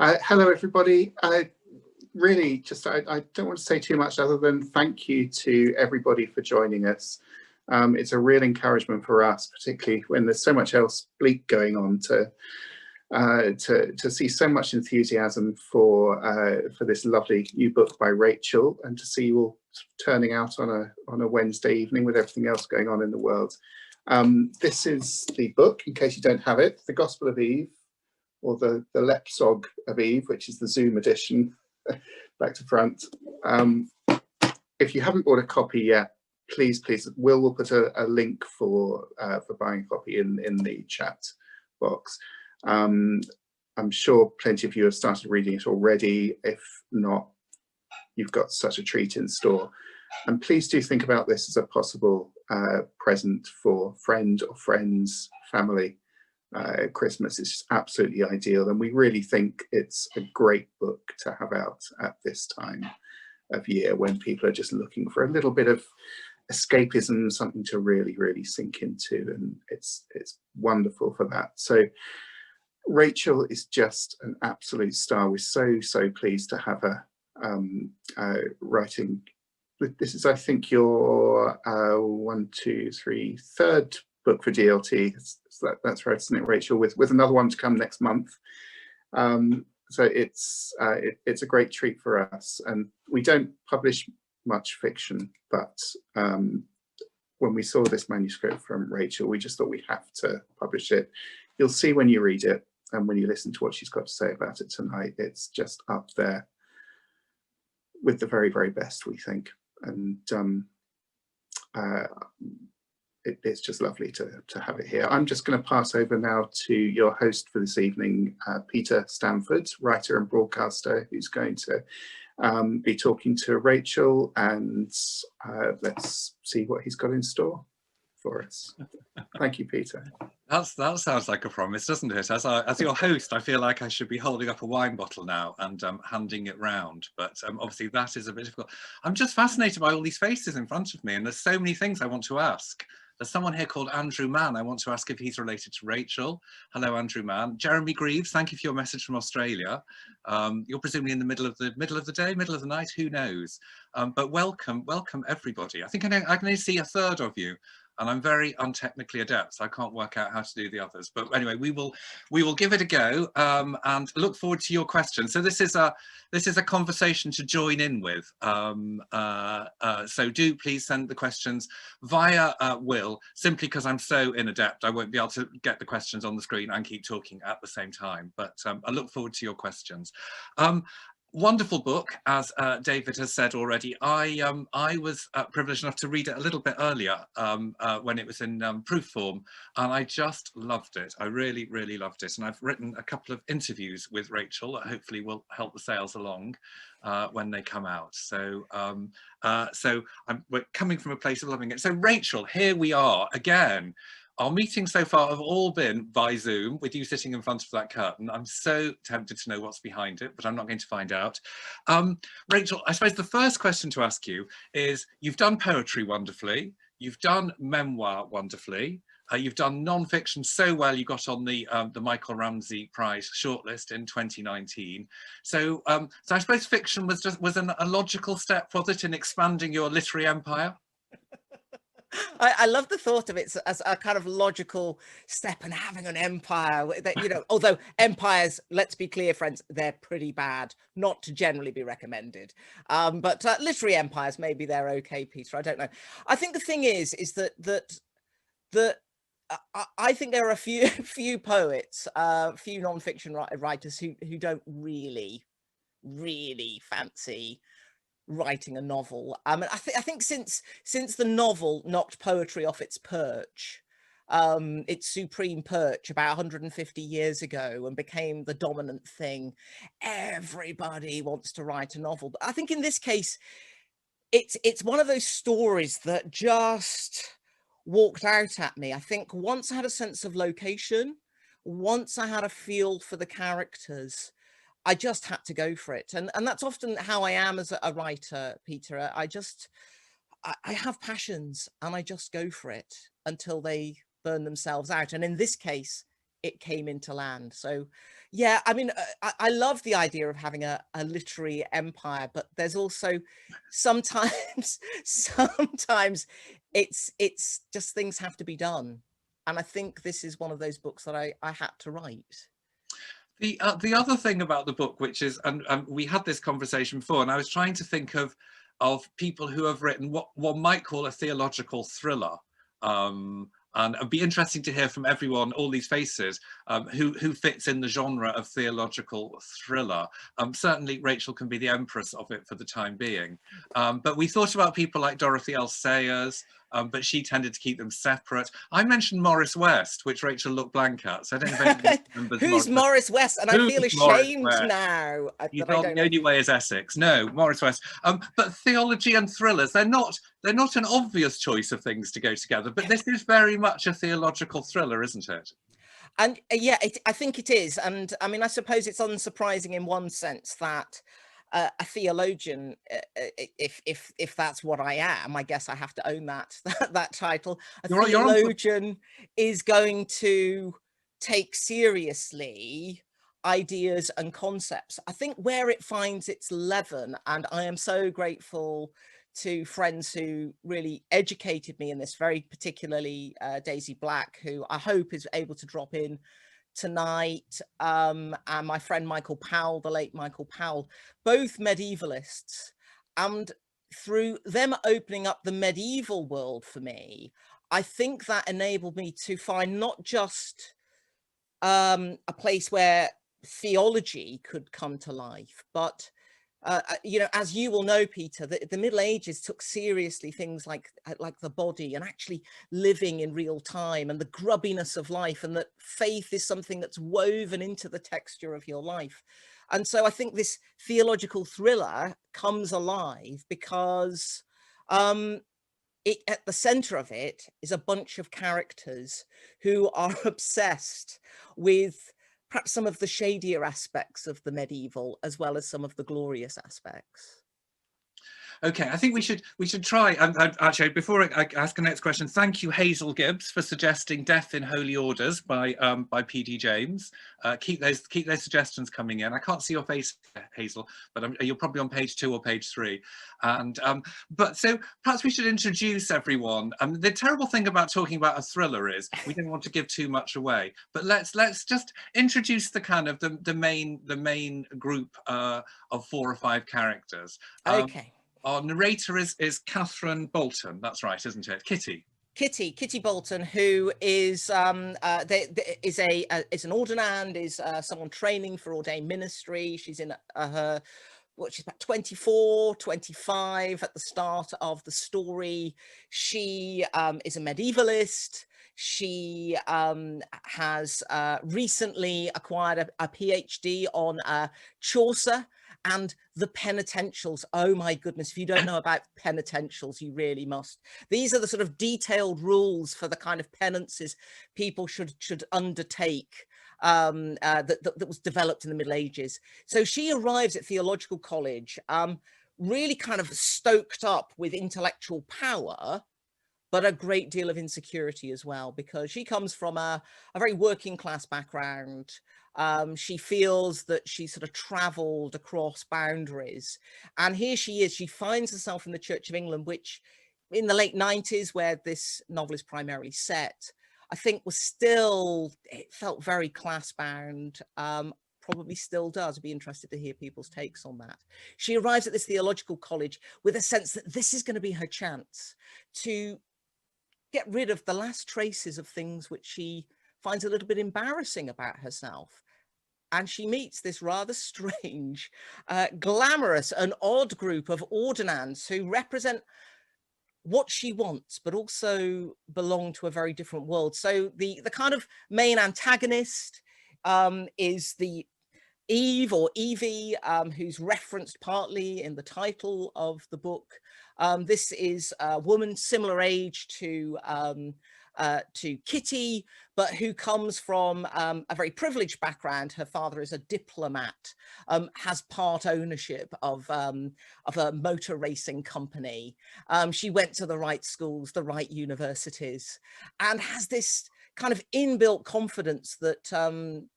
Hello, everybody. Really, I don't want to say too much other than thank you to everybody for joining us. It's a real encouragement for us, particularly when there's so much else bleak going on, to see so much enthusiasm for this lovely new book by Rachel, and to see you all turning out on a Wednesday evening with everything else going on in the world. This is the book, in case you don't have it, The Gospel of Eve, or the Lepsog of Eve, which is the Zoom edition, back to front. If you haven't bought a copy yet, please, we'll put a link for buying a copy in the chat box. I'm sure plenty of you have started reading it already. If not, you've got such a treat in store. And please do think about this as a possible present for friend or friends, family. Christmas is just absolutely ideal, and we really think it's a great book to have out at this time of year when people are just looking for a little bit of escapism, something to really sink into, and it's wonderful for that. So Rachel is just an absolute star. We're so pleased to have her writing. This is, I think, your third book for DLT. That's right, isn't it, Rachel? With another one to come next month. So it's a great treat for us, and we don't publish much fiction, but when we saw this manuscript from Rachel, we just thought we have to publish it. You'll see when you read it and when you listen to what she's got to say about it tonight, it's just up there with the very best, we think. And it's just lovely to have it here. I'm just going to pass over now to your host for this evening, Peter Stanford, writer and broadcaster, who's going to be talking to Rachel, and let's see what he's got in store for us. Thank you, Peter. That sounds like a promise, doesn't it? As your host, I feel like I should be holding up a wine bottle now and handing it round. But obviously that is a bit difficult. I'm just fascinated by all these faces in front of me, and there's so many things I want to ask. There's someone here called Andrew Mann. I want to ask if he's related to Rachel. Hello, Andrew Mann. Jeremy Greaves, thank you for your message from Australia. You're presumably in the middle of the day, middle of the night, who knows? But welcome everybody. I think I can only see a third of you, and I'm very untechnically adept, so I can't work out how to do the others. But anyway, we will give it a go, and look forward to your questions. So this is a conversation to join in with. So do please send the questions via Will, simply because I'm so inadept, I won't be able to get the questions on the screen and keep talking at the same time. But I look forward to your questions. Wonderful book, as David has said already. I was privileged enough to read it a little bit earlier when it was in proof form, and I just loved it. I really loved it, and I've written a couple of interviews with Rachel that hopefully will help the sales along when they come out. So we're coming from a place of loving it. So Rachel, here we are again. Our meetings so far have all been by Zoom, with you sitting in front of that curtain. I'm so tempted to know what's behind it, but I'm not going to find out. Rachel, I suppose the first question to ask you is, you've done poetry wonderfully, you've done memoir wonderfully, you've done non-fiction so well you got on the Michael Ramsey Prize shortlist in 2019. So I suppose fiction was a logical step, was it, in expanding your literary empire? I love the thought of it as a kind of logical step, and having an empire that, you know, although empires, let's be clear, friends, they're pretty bad, not to generally be recommended. But literary empires, maybe they're okay, Peter. I don't know. I think the thing is that I think there are a few poets, few non-fiction writers who don't really fancy writing a novel. I think since the novel knocked poetry off its perch, its supreme perch about 150 years ago, and became the dominant thing, everybody wants to write a novel. But I think in this case, it's one of those stories that just walked out at me. I think once I had a sense of location, once I had a feel for the characters, I just had to go for it. And that's often how I am as a writer, Peter. I have passions and I just go for it until they burn themselves out. And in this case, it came into land. So yeah, I mean, I love the idea of having a literary empire, but there's also sometimes it's just things have to be done. And I think this is one of those books that I had to write. The other thing about the book, which is, and we had this conversation before, and I was trying to think of people who have written what one might call a theological thriller. And it'd be interesting to hear from everyone, all these faces, who fits in the genre of theological thriller. Certainly Rachel can be the empress of it for the time being. But we thought about people like Dorothy L. Sayers, but she tended to keep them separate. I mentioned Morris West, which Rachel looked blank at, so I don't know if anyone remembers. Who's Morris West? And I feel ashamed now You that I thought don't the only way is Essex. No, Morris West. But theology and thrillers, they're not an obvious choice of things to go together, but this is very much a theological thriller, isn't it? And yeah, I think it is. And I mean, I suppose it's unsurprising in one sense that a theologian, if that's what I am, I guess I have to own that title. A theologian is going to take seriously ideas and concepts. I think where it finds its leaven, and I am so grateful to friends who really educated me in this, very particularly Daisy Black, who I hope is able to drop in tonight, and my friend Michael Powell, the late Michael Powell, both medievalists, and through them opening up the medieval world for me, I think that enabled me to find not just a place where theology could come to life, but you know, as you will know, Peter, the Middle Ages took seriously things like the body and actually living in real time and the grubbiness of life, and that faith is something that's woven into the texture of your life. And so I think this theological thriller comes alive because at the center of it is a bunch of characters who are obsessed with perhaps some of the shadier aspects of the medieval, as well as some of the glorious aspects. Okay, I think we should try. Actually, before I ask the next question, thank you, Hazel Gibbs, for suggesting Death in Holy Orders by P.D. James. Keep those suggestions coming in. I can't see your face, Hazel, but you're probably on page 2 or page 3. And but so perhaps we should introduce everyone. The terrible thing about talking about a thriller is we don't want to give too much away. But let's just introduce the kind of the main group of 4 or 5 characters. Okay. Our narrator is Catherine Bolton. That's right, isn't it? Kitty Bolton, who is is an ordinand, is someone training for ordained ministry. She's in she's about 24, 25 at the start of the story. She is a medievalist. She has recently acquired a PhD on Chaucer and the penitentials. Oh my goodness, if you don't know about penitentials, you really must. These are the sort of detailed rules for the kind of penances people should undertake that was developed in the Middle Ages. So she arrives at theological college, really kind of stoked up with intellectual power, but a great deal of insecurity as well, because she comes from a very working class background. She feels that she sort of traveled across boundaries, and here she is. She finds herself in the Church of England, which in the late 90s, where this novel is primarily set, I think it felt very class bound. Probably still does. I'd be interested to hear people's takes on that. She arrives at this theological college with a sense that this is going to be her chance to get rid of the last traces of things which she finds a little bit embarrassing about herself. And she meets this rather strange, glamorous and odd group of ordinands who represent what she wants, but also belong to a very different world. So the kind of main antagonist is the Eve or Evie, who's referenced partly in the title of the book. This is a woman similar age to Kitty, but who comes from a very privileged background. Her father is a diplomat, has part ownership of a motor racing company. She went to the right schools, the right universities, and has this kind of inbuilt confidence that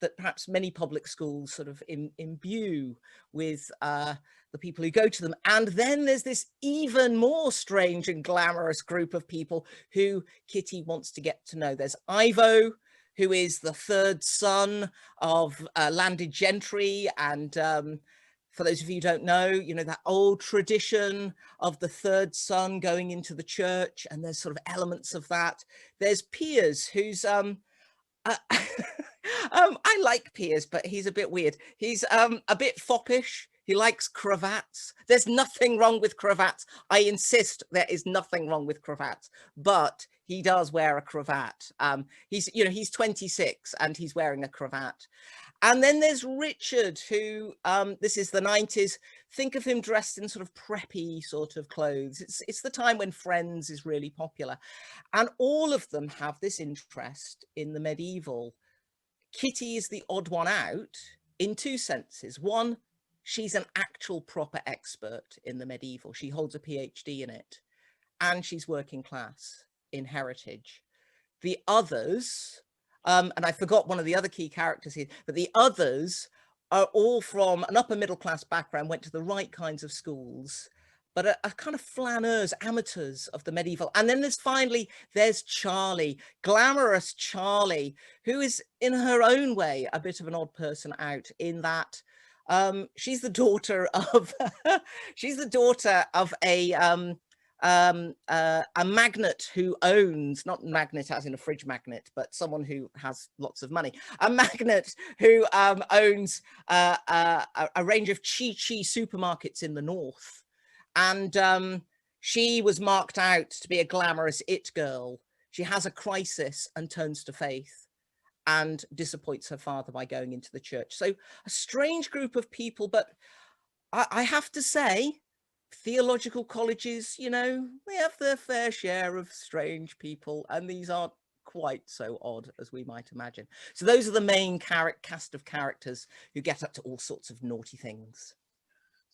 that perhaps many public schools sort of imbue with the people who go to them. And then there's this even more strange and glamorous group of people who Kitty wants to get to know. There's Ivo, who is the third son of landed gentry, and for those of you who don't know, you know, that old tradition of the third son going into the church, and there's sort of elements of that. There's Piers, who's I like Piers, but he's a bit weird. He's a bit foppish. He likes cravats. There's nothing wrong with cravats. I insist there is nothing wrong with cravats, but he does wear a cravat. He's 26 and he's wearing a cravat. And then there's Richard, who, this is the 90s. Think of him dressed in sort of preppy sort of clothes. It's the time when Friends is really popular. And all of them have this interest in the medieval. Kitty is the odd one out in two senses. One, she's an actual proper expert in the medieval. She holds a PhD in it, and she's working class in heritage. The others, and I forgot one of the other key characters here, but the others are all from an upper middle class background, went to the right kinds of schools, but are kind of flaneurs, amateurs of the medieval. And then there's Charlie, glamorous Charlie, who is in her own way a bit of an odd person out in that she's the daughter of a magnate who owns, not magnate as in a fridge magnet, but someone who has lots of money, a magnate who owns a range of chi supermarkets in the north. And she was marked out to be a glamorous it girl. She has a crisis and turns to faith and disappoints her father by going into the church. So a strange group of people, but I have to say, theological colleges, you know, they have their fair share of strange people, and these aren't quite so odd as we might imagine. So those are the main cast of characters who get up to all sorts of naughty things.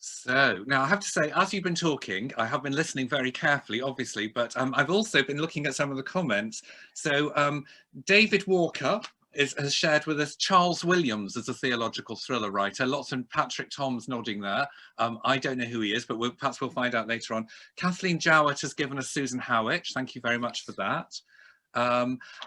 So now I have to say, as you've been talking, I have been listening very carefully, obviously, but I've also been looking at some of the comments. So David Walker has shared with us Charles Williams as a theological thriller writer. Lots of Patrick Tom's nodding there. I don't know who he is, but perhaps we'll find out later on. Kathleen Jowett has given us Susan Howatch. Thank you very much for that.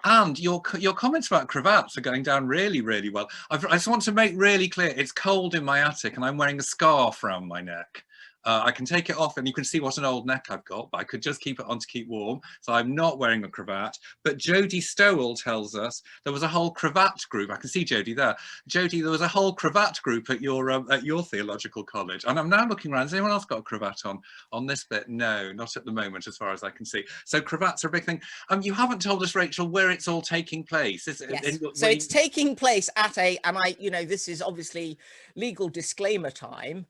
And your comments about cravats are going down really, really well. I just want to make really clear, it's cold in my attic and I'm wearing a scarf around my neck. I can take it off and you can see what an old neck I've got, but I could just keep it on to keep warm. So I'm not wearing a cravat. But Jodie Stowell tells us there was a whole cravat group. I can see Jodie there. Jodie, there was a whole cravat group at your theological college. And I'm now looking around. Has anyone else got a cravat on this bit? No, not at the moment, as far as I can see. So cravats are a big thing. You haven't told us, Rachel, where it's all taking place. Yes. So it's taking place at this is obviously legal disclaimer time,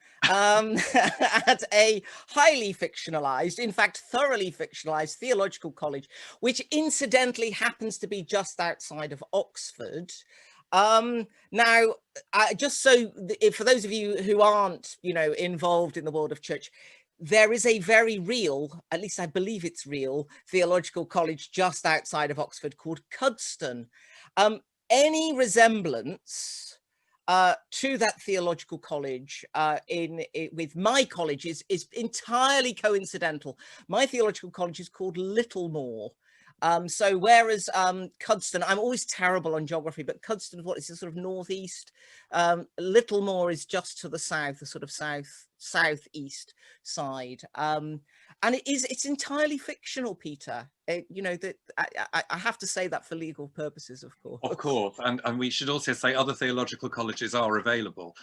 at a highly fictionalized, in fact, thoroughly fictionalized theological college, which incidentally happens to be just outside of Oxford. Now, just so for those of you who aren't, involved in the world of church, there is a very real, at least I believe it's real, theological college just outside of Oxford called Cuddeston. Any resemblance to that theological college with my college is entirely coincidental. My theological college is called Littlemore. So whereas Cuddeston, I'm always terrible on geography, but Cuddeston, what is the sort of northeast? Littlemore is just to the south, the sort of southeast side. And it's entirely fictional, Peter. That I have to say that for legal purposes, of course. Of course, and we should also say other theological colleges are available,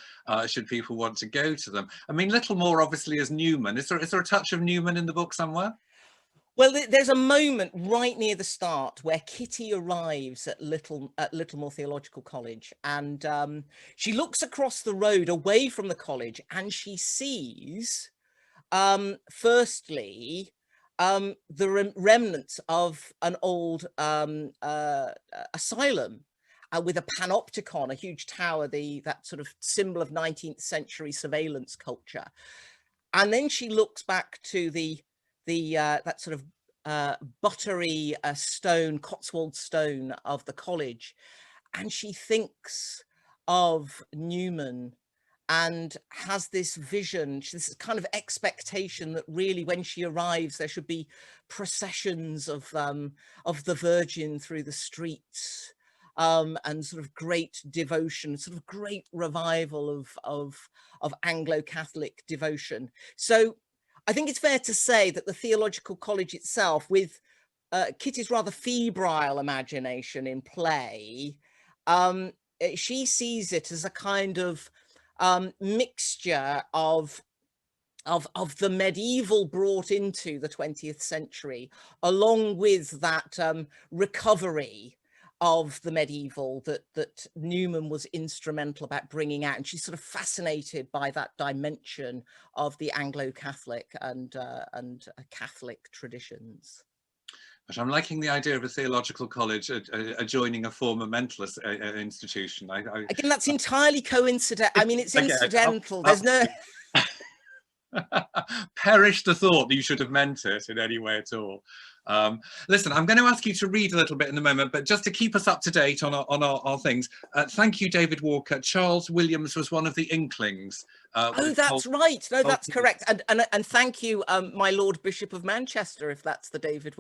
should people want to go to them. I mean, Littlemore obviously is Newman. Is there a touch of Newman in the book somewhere? Well, there's a moment right near the start where Kitty arrives at Littlemore Theological College, and she looks across the road away from the college, and she sees, firstly, the remnants of an old asylum with a panopticon, a huge tower, that sort of symbol of 19th century surveillance culture. And then she looks back to that sort of buttery stone, Cotswold stone of the college, and she thinks of Newman and has this vision, this kind of expectation that really when she arrives there should be processions of the Virgin through the streets, and sort of great devotion, sort of great revival of Anglo-Catholic devotion. So I think it's fair to say that the theological college itself, with Kitty's rather febrile imagination in play, she sees it as a kind of mixture of the medieval brought into the 20th century, along with that recovery of the medieval that Newman was instrumental about bringing out. And she's sort of fascinated by that dimension of the Anglo-Catholic and Catholic traditions. But I'm liking the idea of a theological college adjoining a former mentalist institution. Again, that's entirely coincidental. I mean, it's incidental. There's no... Perish the thought that you should have meant it in any way at all. Listen, I'm going to ask you to read a little bit in a moment, but just to keep us up to date on our things, thank you, David Walker. Charles Williams was one of the Inklings. Oh, that's right. No, that's correct. And thank you, my Lord Bishop of Manchester, if that's the David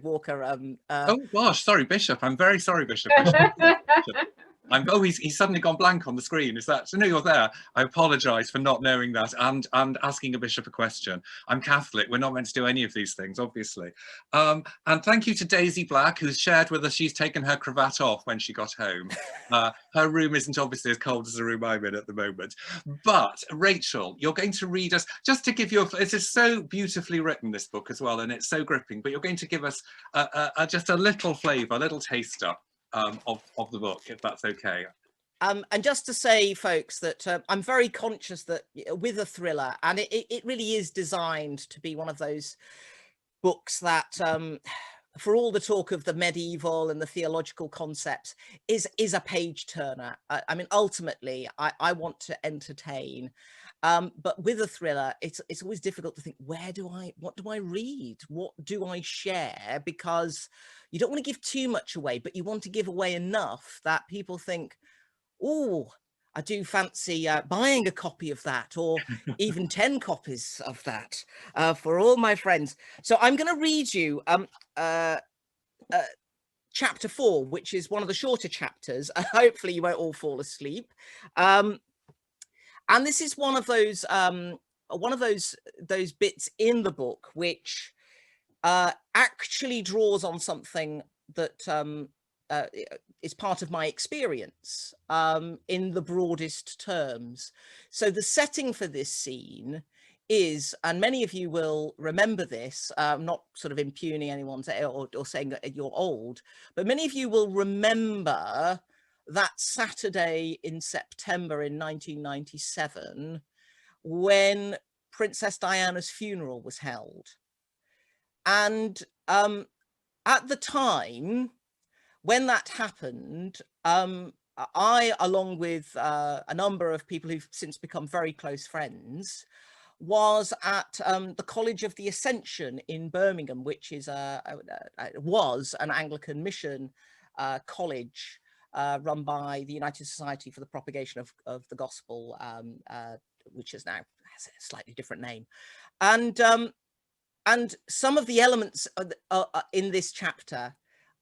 Walker. Oh gosh, sorry, Bishop. I'm very sorry, Bishop. He's suddenly gone blank on the screen. Is that? No, you're there. I apologise for not knowing that and asking a bishop a question. I'm Catholic. We're not meant to do any of these things, obviously. And thank you to Daisy Black, who's shared with us. She's taken her cravat off when she got home. Her room isn't obviously as cold as the room I'm in at the moment. But Rachel, you're going to read us, just to give you it is so beautifully written, this book as well, and it's so gripping. But you're going to give us just a little flavour, a little taster of the book, if that's okay. And just to say, folks, that I'm very conscious that with a thriller, and it really is designed to be one of those books that, for all the talk of the medieval and the theological concepts, is a page turner. I mean, ultimately, I want to entertain. But with a thriller, it's always difficult to think, what do I read? What do I share? Because you don't want to give too much away, but you want to give away enough that people think, oh, I do fancy buying a copy of that, or even 10 copies of that for all my friends. So I'm going to read you chapter 4, which is one of the shorter chapters. Hopefully you won't all fall asleep. And this is one of those bits in the book which actually draws on something that is part of my experience in the broadest terms. So the setting for this scene is, and many of you will remember this, not sort of impugning anyone's or saying that you're old, but many of you will remember that Saturday in September in 1997 when Princess Diana's funeral was held. And at the time when that happened, I, along with a number of people who've since become very close friends, was at the College of the Ascension in Birmingham, which is was an Anglican mission college run by the United Society for the Propagation of the Gospel, which is now has a slightly different name. And some of the elements in this chapter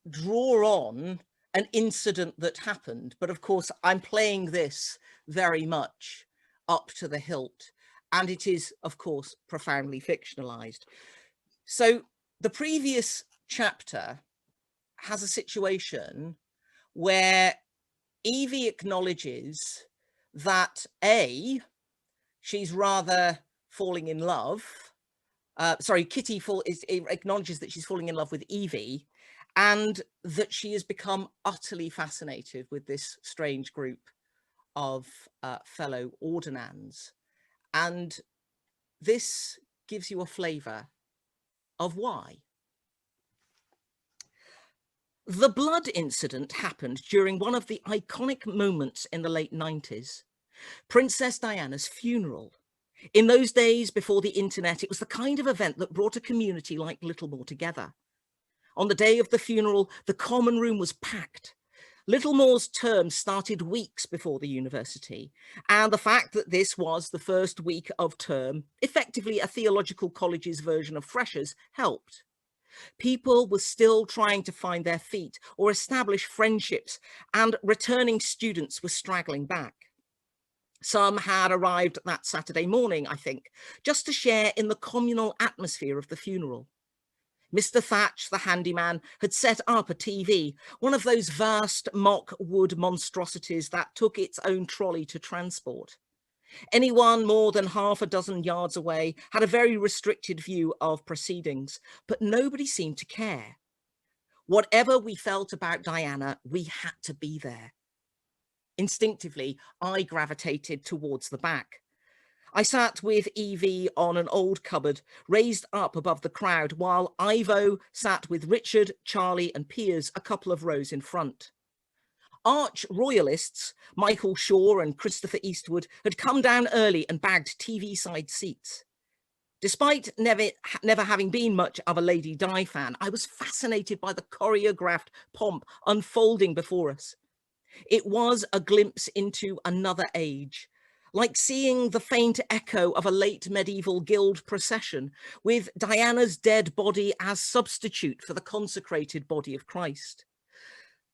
draw on an incident that happened. But of course, I'm playing this very much up to the hilt. And it is, of course, profoundly fictionalized. So the previous chapter has a situation where Evie acknowledges that she's rather falling in love. Kitty acknowledges that she's falling in love with Evie, and that she has become utterly fascinated with this strange group of fellow ordinands. And this gives you a flavour of why. The blood incident happened during one of the iconic moments in the late 90s, Princess Diana's funeral. In those days before the internet, it was the kind of event that brought a community like Littlemore together. On the day of the funeral, the common room was packed. Littlemore's term started weeks before the university, and the fact that this was the first week of term, effectively a theological college's version of freshers, helped. People were still trying to find their feet or establish friendships, and returning students were straggling back. Some had arrived that Saturday morning, I think, just to share in the communal atmosphere of the funeral. Mr. Thatch, the handyman, had set up a TV, one of those vast mock wood monstrosities that took its own trolley to transport. Anyone more than half a dozen yards away had a very restricted view of proceedings, but nobody seemed to care. Whatever we felt about Diana, we had to be there. Instinctively, I gravitated towards the back. I sat with Evie on an old cupboard raised up above the crowd, while Ivo sat with Richard, Charlie and Piers a couple of rows in front. Arch royalists, Michael Shaw and Christopher Eastwood, had come down early and bagged TV-side seats. Despite never having been much of a Lady Di fan, I was fascinated by the choreographed pomp unfolding before us. It was a glimpse into another age, like seeing the faint echo of a late medieval guild procession, with Diana's dead body as substitute for the consecrated body of Christ.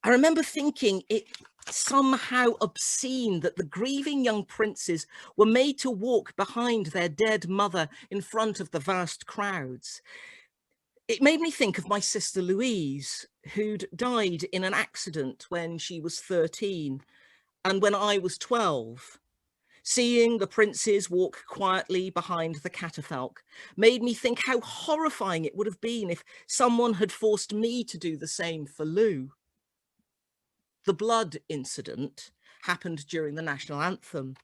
I remember thinking it somehow obscene that the grieving young princes were made to walk behind their dead mother in front of the vast crowds. It made me think of my sister Louise, who'd died in an accident when she was 13 and when I was 12. Seeing the princes walk quietly behind the catafalque made me think how horrifying it would have been if someone had forced me to do the same for Lou. The blood incident happened during the national anthem.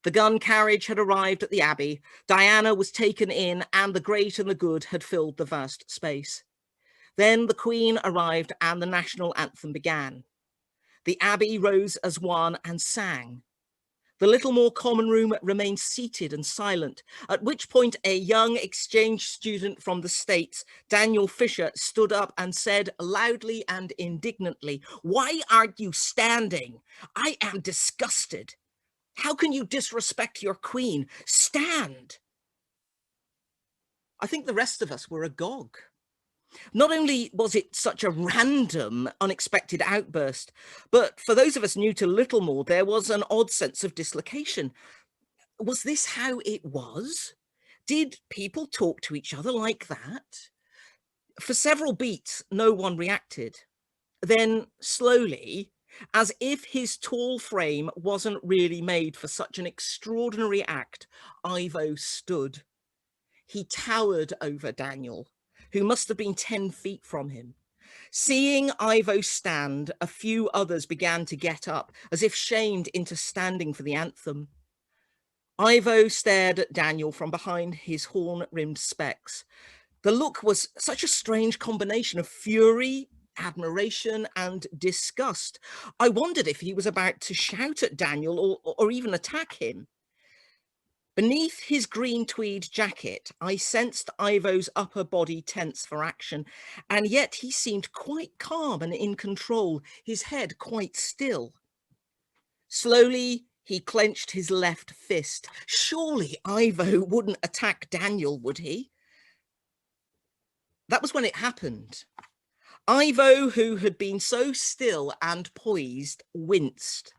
The gun carriage had arrived at the Abbey, Diana was taken in, and the great and the good had filled the vast space. Then the Queen arrived and the national anthem began. The Abbey rose as one and sang. The Littlemore common room remained seated and silent, at which point a young exchange student from the States, Daniel Fisher, stood up and said loudly and indignantly, "Why aren't you standing? I am disgusted. How can you disrespect your queen? Stand." I think the rest of us were agog. Not only was it such a random, unexpected outburst, but for those of us new to Littlemore, there was an odd sense of dislocation. Was this how it was? Did people talk to each other like that? For several beats, no one reacted. Then slowly, as if his tall frame wasn't really made for such an extraordinary act, Ivo stood. He towered over Daniel, who must have been 10 feet from him. Seeing Ivo stand, a few others began to get up, as if shamed into standing for the anthem. Ivo stared at Daniel from behind his horn-rimmed specs. The look was such a strange combination of fury, admiration, and disgust. I wondered if he was about to shout at Daniel or even attack him. Beneath his green tweed jacket, I sensed Ivo's upper body tense for action, and yet he seemed quite calm and in control, his head quite still. Slowly, he clenched his left fist. Surely Ivo wouldn't attack Daniel, would he? That was when it happened. Ivo, who had been so still and poised, winced.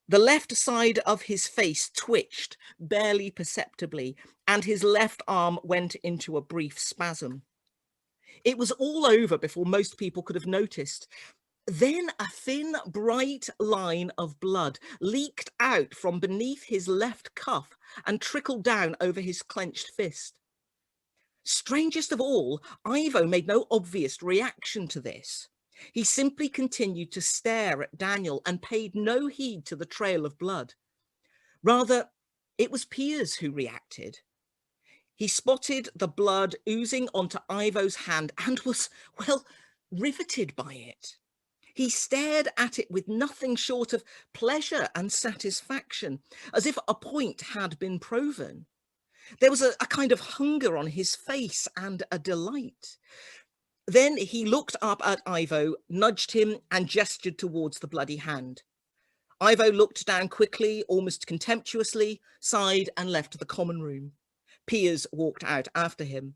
The left side of his face twitched, barely perceptibly, and his left arm went into a brief spasm. It was all over before most people could have noticed. Then a thin, bright line of blood leaked out from beneath his left cuff and trickled down over his clenched fist. Strangest of all, Ivo made no obvious reaction to this. He simply continued to stare at Daniel and paid no heed to the trail of blood. Rather, it was Piers who reacted. He spotted the blood oozing onto Ivo's hand and was, well, riveted by it. He stared at it with nothing short of pleasure and satisfaction, as if a point had been proven. There was a kind of hunger on his face and a delight. Then he looked up at Ivo, nudged him, and gestured towards the bloody hand. Ivo looked down quickly, almost contemptuously, sighed, and left the common room. Piers walked out after him.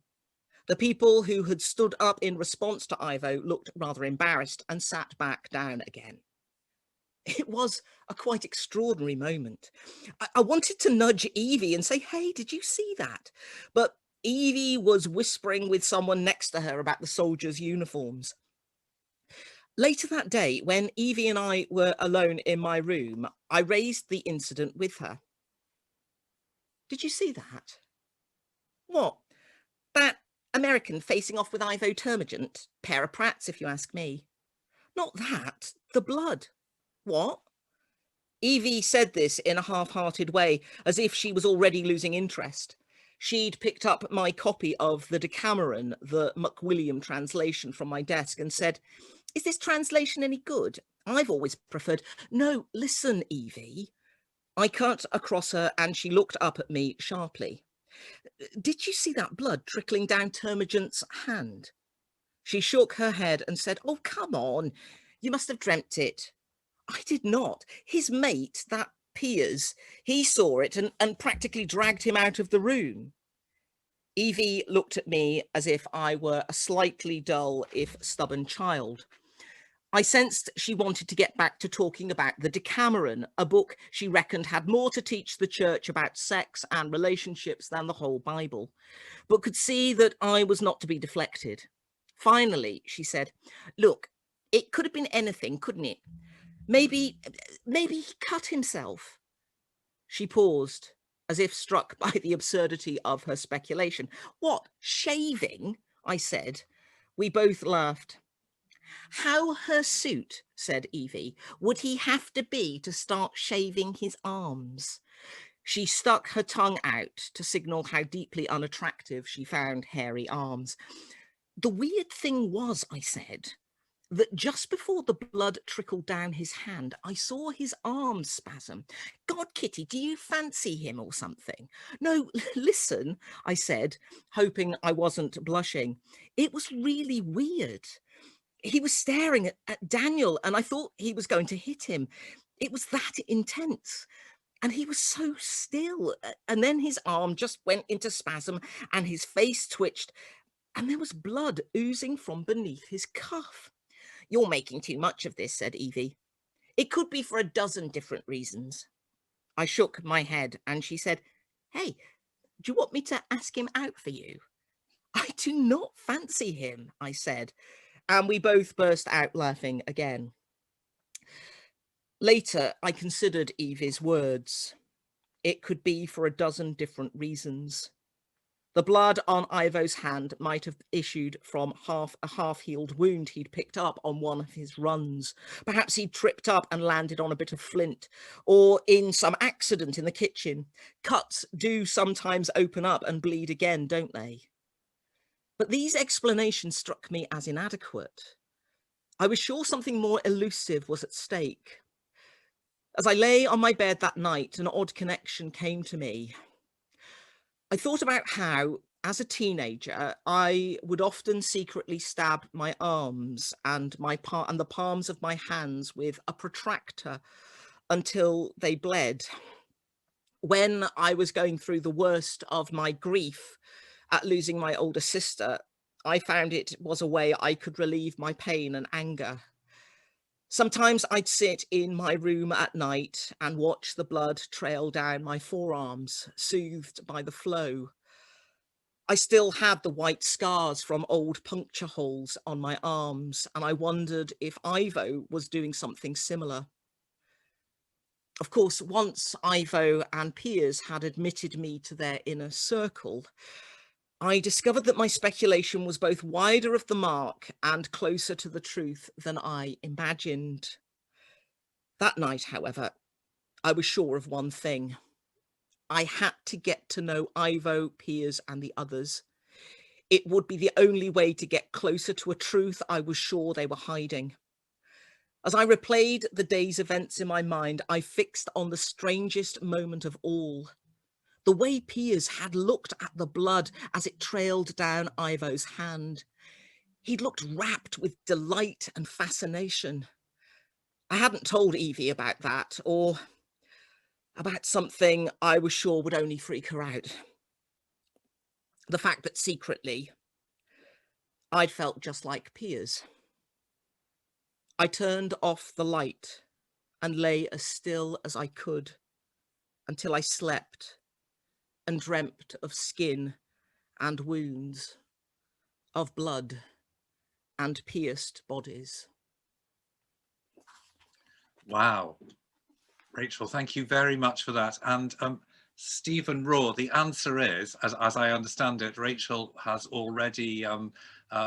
The people who had stood up in response to Ivo looked rather embarrassed and sat back down again. It was a quite extraordinary moment. I wanted to nudge Evie and say, hey, did you see that? But Evie was whispering with someone next to her about the soldiers' uniforms. Later that day, when Evie and I were alone in my room, I raised the incident with her. Did you see that? What? That American facing off with Ivo Termagant? Pair of prats, if you ask me. Not that, the blood. What? Evie said this in a half-hearted way, as if she was already losing interest. She'd picked up my copy of the Decameron, the McWilliam translation, from my desk and said, is this translation any good? I've always preferred... No, listen, Evie. I cut across her and she looked up at me sharply. Did you see that blood trickling down Termagant's hand? She shook her head and said, oh, come on. You must have dreamt it. I did not. His mate, that Piers, he saw it and practically dragged him out of the room. Evie looked at me as if I were a slightly dull, if stubborn child. I sensed she wanted to get back to talking about the Decameron, a book she reckoned had more to teach the church about sex and relationships than the whole Bible, but could see that I was not to be deflected. Finally, she said, look, it could have been anything, couldn't it? Maybe he cut himself. She paused, as if struck by the absurdity of her speculation. What, shaving? I said. We both laughed. How hirsute, said Evie, would he have to be to start shaving his arms? She stuck her tongue out to signal how deeply unattractive she found hairy arms. The weird thing was, I said, that just before the blood trickled down his hand, I saw his arms spasm. God, Kitty, do you fancy him or something? No, listen, I said, hoping I wasn't blushing. It was really weird. He was staring at Daniel and I thought he was going to hit him. It was that intense. And he was so still. And then his arm just went into spasm and his face twitched and there was blood oozing from beneath his cuff. You're making too much of this, said Evie. It could be for a dozen different reasons. I shook my head and she said, hey, do you want me to ask him out for you? I do not fancy him, I said. And we both burst out laughing again. Later, I considered Evie's words. It could be for a dozen different reasons. The blood on Ivo's hand might have issued from a half-healed wound he'd picked up on one of his runs. Perhaps he'd tripped up and landed on a bit of flint, or in some accident in the kitchen. Cuts do sometimes open up and bleed again, don't they? But these explanations struck me as inadequate. I was sure something more elusive was at stake. As I lay on my bed that night, an odd connection came to me. I thought about how, as a teenager, I would often secretly stab my arms and the palms of my hands with a protractor until they bled. When I was going through the worst of my grief at losing my older sister, I found it was a way I could relieve my pain and anger. Sometimes I'd sit in my room at night and watch the blood trail down my forearms, soothed by the flow. I still had the white scars from old puncture holes on my arms, and I wondered if Ivo was doing something similar. Of course, once Ivo and Piers had admitted me to their inner circle, I discovered that my speculation was both wider of the mark and closer to the truth than I imagined. That night, however, I was sure of one thing. I had to get to know Ivo, Piers, and the others. It would be the only way to get closer to a truth I was sure they were hiding. As I replayed the day's events in my mind, I fixed on the strangest moment of all. The way Piers had looked at the blood as it trailed down Ivo's hand. He'd looked rapt with delight and fascination. I hadn't told Evie about that, or about something I was sure would only freak her out. The fact that secretly, I'd felt just like Piers. I turned off the light and lay as still as I could until I slept and dreamt of skin and wounds, of blood and pierced bodies. Wow. Rachel, thank you very much for that. And Stephen Raw, the answer is, as I understand it, Rachel has already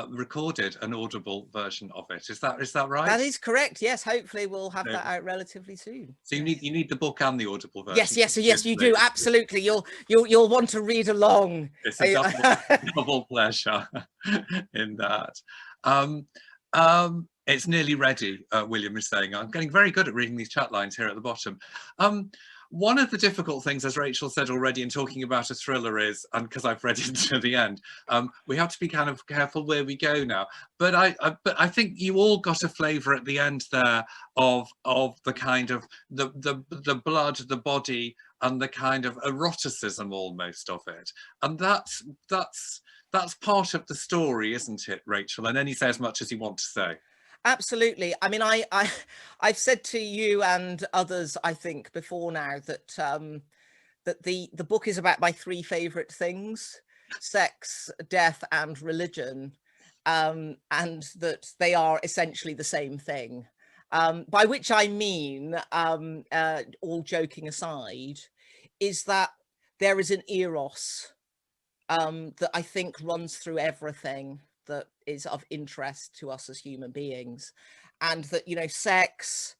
recorded an audible version of it. Is that right? That is correct. Yes, hopefully we'll have that out relatively soon. So you need the book and the audible version. Yes, you do. Absolutely. You'll want to read along. It's a double pleasure in that. It's nearly ready, William is saying. I'm getting very good at reading these chat lines here at the bottom. One of the difficult things, as Rachel said already, in talking about a thriller is, and because I've read it to the end, we have to be kind of careful where we go now. But I think you all got a flavour at the end there of the kind of the blood, the body, and the kind of eroticism almost of it. And that's part of the story, isn't it, Rachel? And then he say as much as you want to say. Absolutely. I mean, I've said to you and others, I think, before now that that the book is about my three favourite things: sex, death, and religion, and that they are essentially the same thing. By which I mean, all joking aside, is that there is an eros that I think runs through everything that is of interest to us as human beings, and that, you know, sex,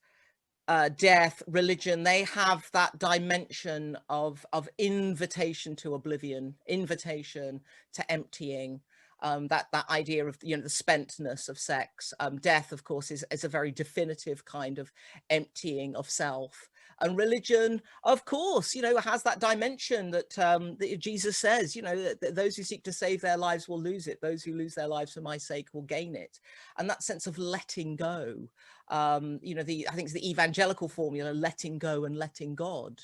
death, religion, they have that dimension of invitation to oblivion, invitation to emptying, that idea of, you know, the spentness of sex. Death, of course, is a very definitive kind of emptying of self. And religion, of course, you know, has that dimension that, that Jesus says, you know, that those who seek to save their lives will lose it. Those who lose their lives for my sake will gain it. And that sense of letting go, you know, I think it's the evangelical formula, letting go and letting God.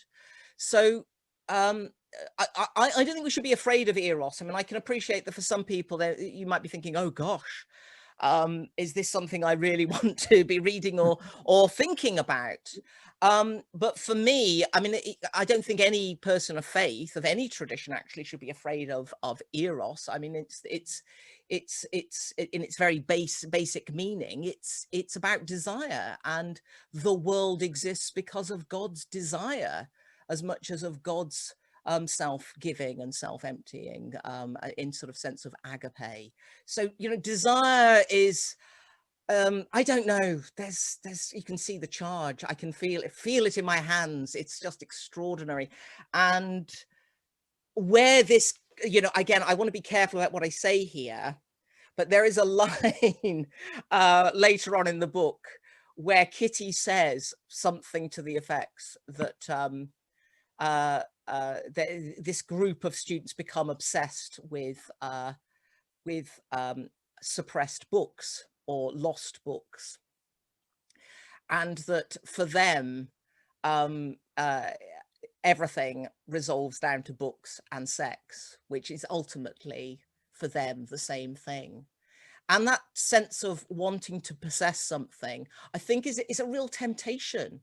So I don't think we should be afraid of eros. I mean, I can appreciate that for some people, you might be thinking, oh gosh, is this something I really want to be reading or thinking about? But for me, I mean, I don't think any person of faith, of any tradition, actually should be afraid of eros. I mean, it's in its very basic meaning, it's about desire, and the world exists because of God's desire as much as of God's self-giving and self-emptying, in sort of sense of agape. So, you know, desire is, I don't know, there's you can see the charge, I can feel it in my hands. It's just extraordinary. And where this, you know, again, I want to be careful about what I say here, but there is a line later on in the book where Kitty says something to the effects that this group of students become obsessed with suppressed books or lost books, and that for them everything resolves down to books and sex, which is ultimately for them the same thing. And that sense of wanting to possess something, I think, is a real temptation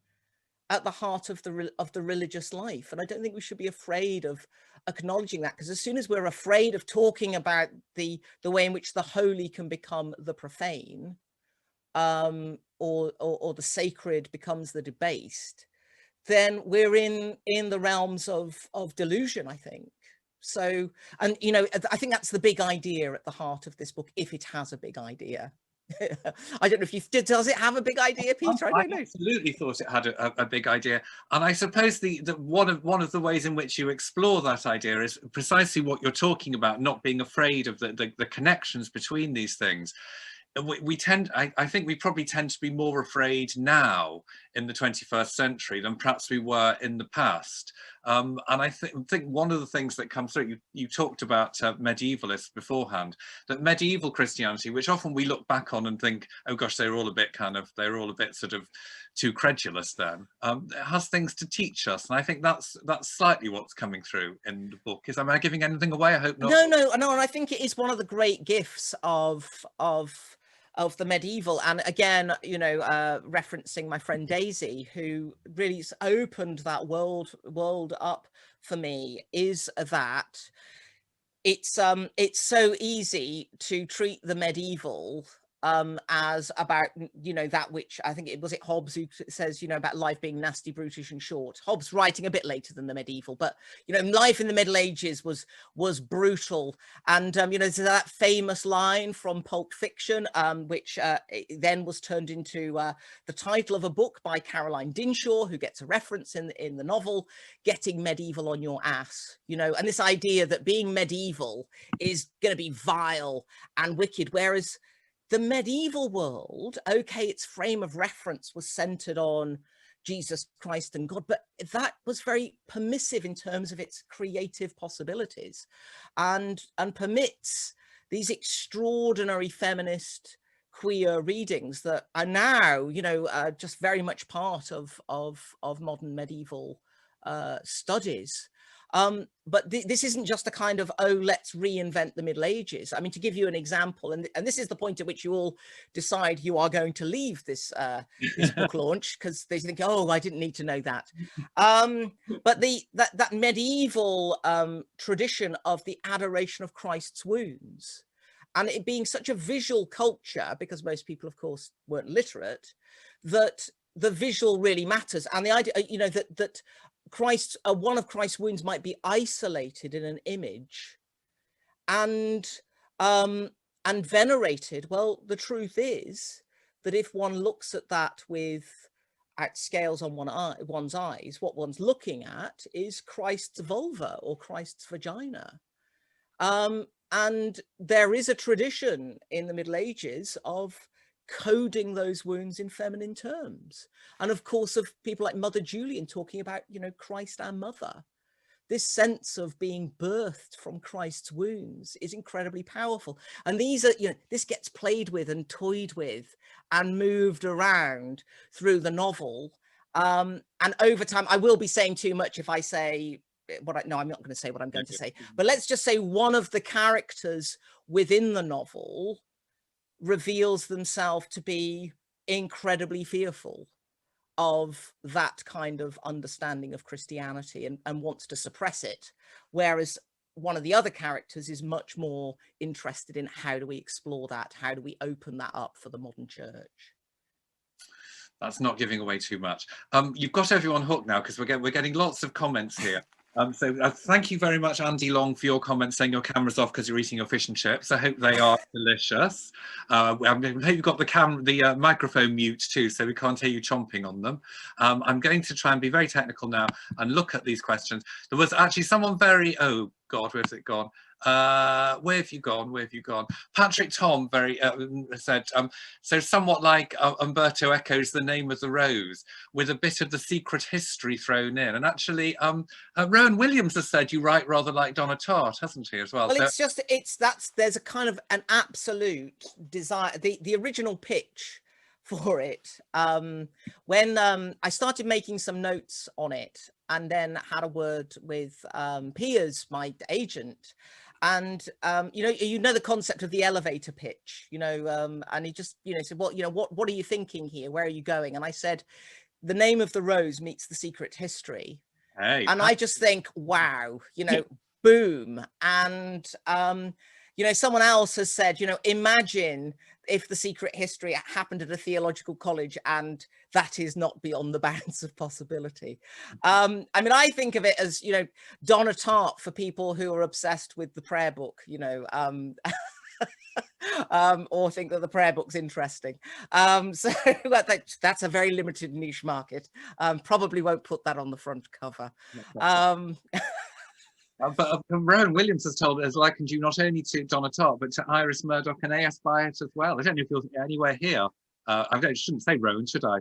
at the heart of the religious life. And I don't think we should be afraid of acknowledging that, because as soon as we're afraid of talking about the way in which the holy can become the profane, or the sacred becomes the debased, then we're in the realms of delusion, I think. So, and you know, I think that's the big idea at the heart of this book, if it has a big idea. I don't know if does it have a big idea, Peter? I don't know. Absolutely thought it had a big idea, and I suppose the one of the ways in which you explore that idea is precisely what you're talking about, not being afraid of the connections between these things. we tend, I think we probably tend to be more afraid now in the 21st century than perhaps we were in the past. And I think one of the things that comes through, you talked about medievalists beforehand, that medieval Christianity, which often we look back on and think, oh gosh, they were all a bit sort of too credulous then, it has things to teach us. And I think that's slightly what's coming through in the book. Am I giving anything away? I hope not. No, and I think it is one of the great gifts of the medieval. And again, you know, referencing my friend Daisy, who really opened that world up for me, is that it's so easy to treat the medieval as about, you know, that which I think it was Hobbes who says, you know, about life being nasty, brutish and short. Hobbes writing a bit later than the medieval, but, you know, life in the Middle Ages was brutal. And, you know, there's that famous line from Pulp Fiction, which then was turned into the title of a book by Caroline Dinshaw, who gets a reference in the novel, Getting Medieval on Your Ass, you know, and this idea that being medieval is going to be vile and wicked, whereas the medieval world, okay, its frame of reference was centered on Jesus Christ and God, but that was very permissive in terms of its creative possibilities, and permits these extraordinary feminist queer readings that are now, you know, just very much part of modern medieval studies. But this isn't just a kind of, oh, let's reinvent the Middle Ages. I mean, to give you an example, and this is the point at which you all decide you are going to leave this this book launch, because they think, oh, I didn't need to know that. But that medieval tradition of the adoration of Christ's wounds, and it being such a visual culture, because most people, of course, weren't literate, that the visual really matters. And the idea, you know, that Christ, one of Christ's wounds might be isolated in an image and venerated. Well, the truth is that if one looks at that at scales on one's eyes, what one's looking at is Christ's vulva or Christ's vagina. And there is a tradition in the Middle Ages of coding those wounds in feminine terms, and of course of people like Mother Julian talking about, you know, Christ our mother. This sense of being birthed from Christ's wounds is incredibly powerful, and these are, you know, this gets played with and toyed with and moved around through the novel, and over time. I will be saying too much if I say no, I'm not going to say what I'm going to say, but let's just say one of the characters within the novel reveals themselves to be incredibly fearful of that kind of understanding of Christianity and wants to suppress it, whereas one of the other characters is much more interested in how do we explore that, how do we open that up for the modern church. That's not giving away too much. You've got everyone hooked now, because we're getting lots of comments here. So thank you very much, Andy Long, for your comments saying your camera's off because you're eating your fish and chips. I hope they are delicious. I hope you've got the microphone mute too, so we can't hear you chomping on them. I'm going to try and be very technical now and look at these questions. There was actually someone very, oh God, where's it gone? Where have you gone? Patrick Tom said, so somewhat like Umberto echoes The Name of the Rose, with a bit of the secret history thrown in. And actually, Rowan Williams has said you write rather like Donna Tartt, hasn't he, as well? Well, so there's a kind of an absolute desire, the original pitch for it, when I started making some notes on it and then had a word with Piers, my agent, and you know the concept of the elevator pitch, you know, and he just, you know, said, well, you know, what are you thinking here, where are you going? And I said, The Name of the Rose meets the secret history. Hey, and I just think, wow, you know, boom. And you know, someone else has said, you know, imagine if the secret history happened at a theological college, and that is not beyond the bounds of possibility. I mean, I think of it as, you know, Donna Tartt for people who are obsessed with the prayer book, you know, or think that the prayer book's interesting. So that's a very limited niche market. Probably won't put that on the front cover. But Rowan Williams has told us, likened you not only to Donna Tartt, but to Iris Murdoch and A.S. Byatt as well. I don't know if you're anywhere here. I shouldn't say Rowan, should I?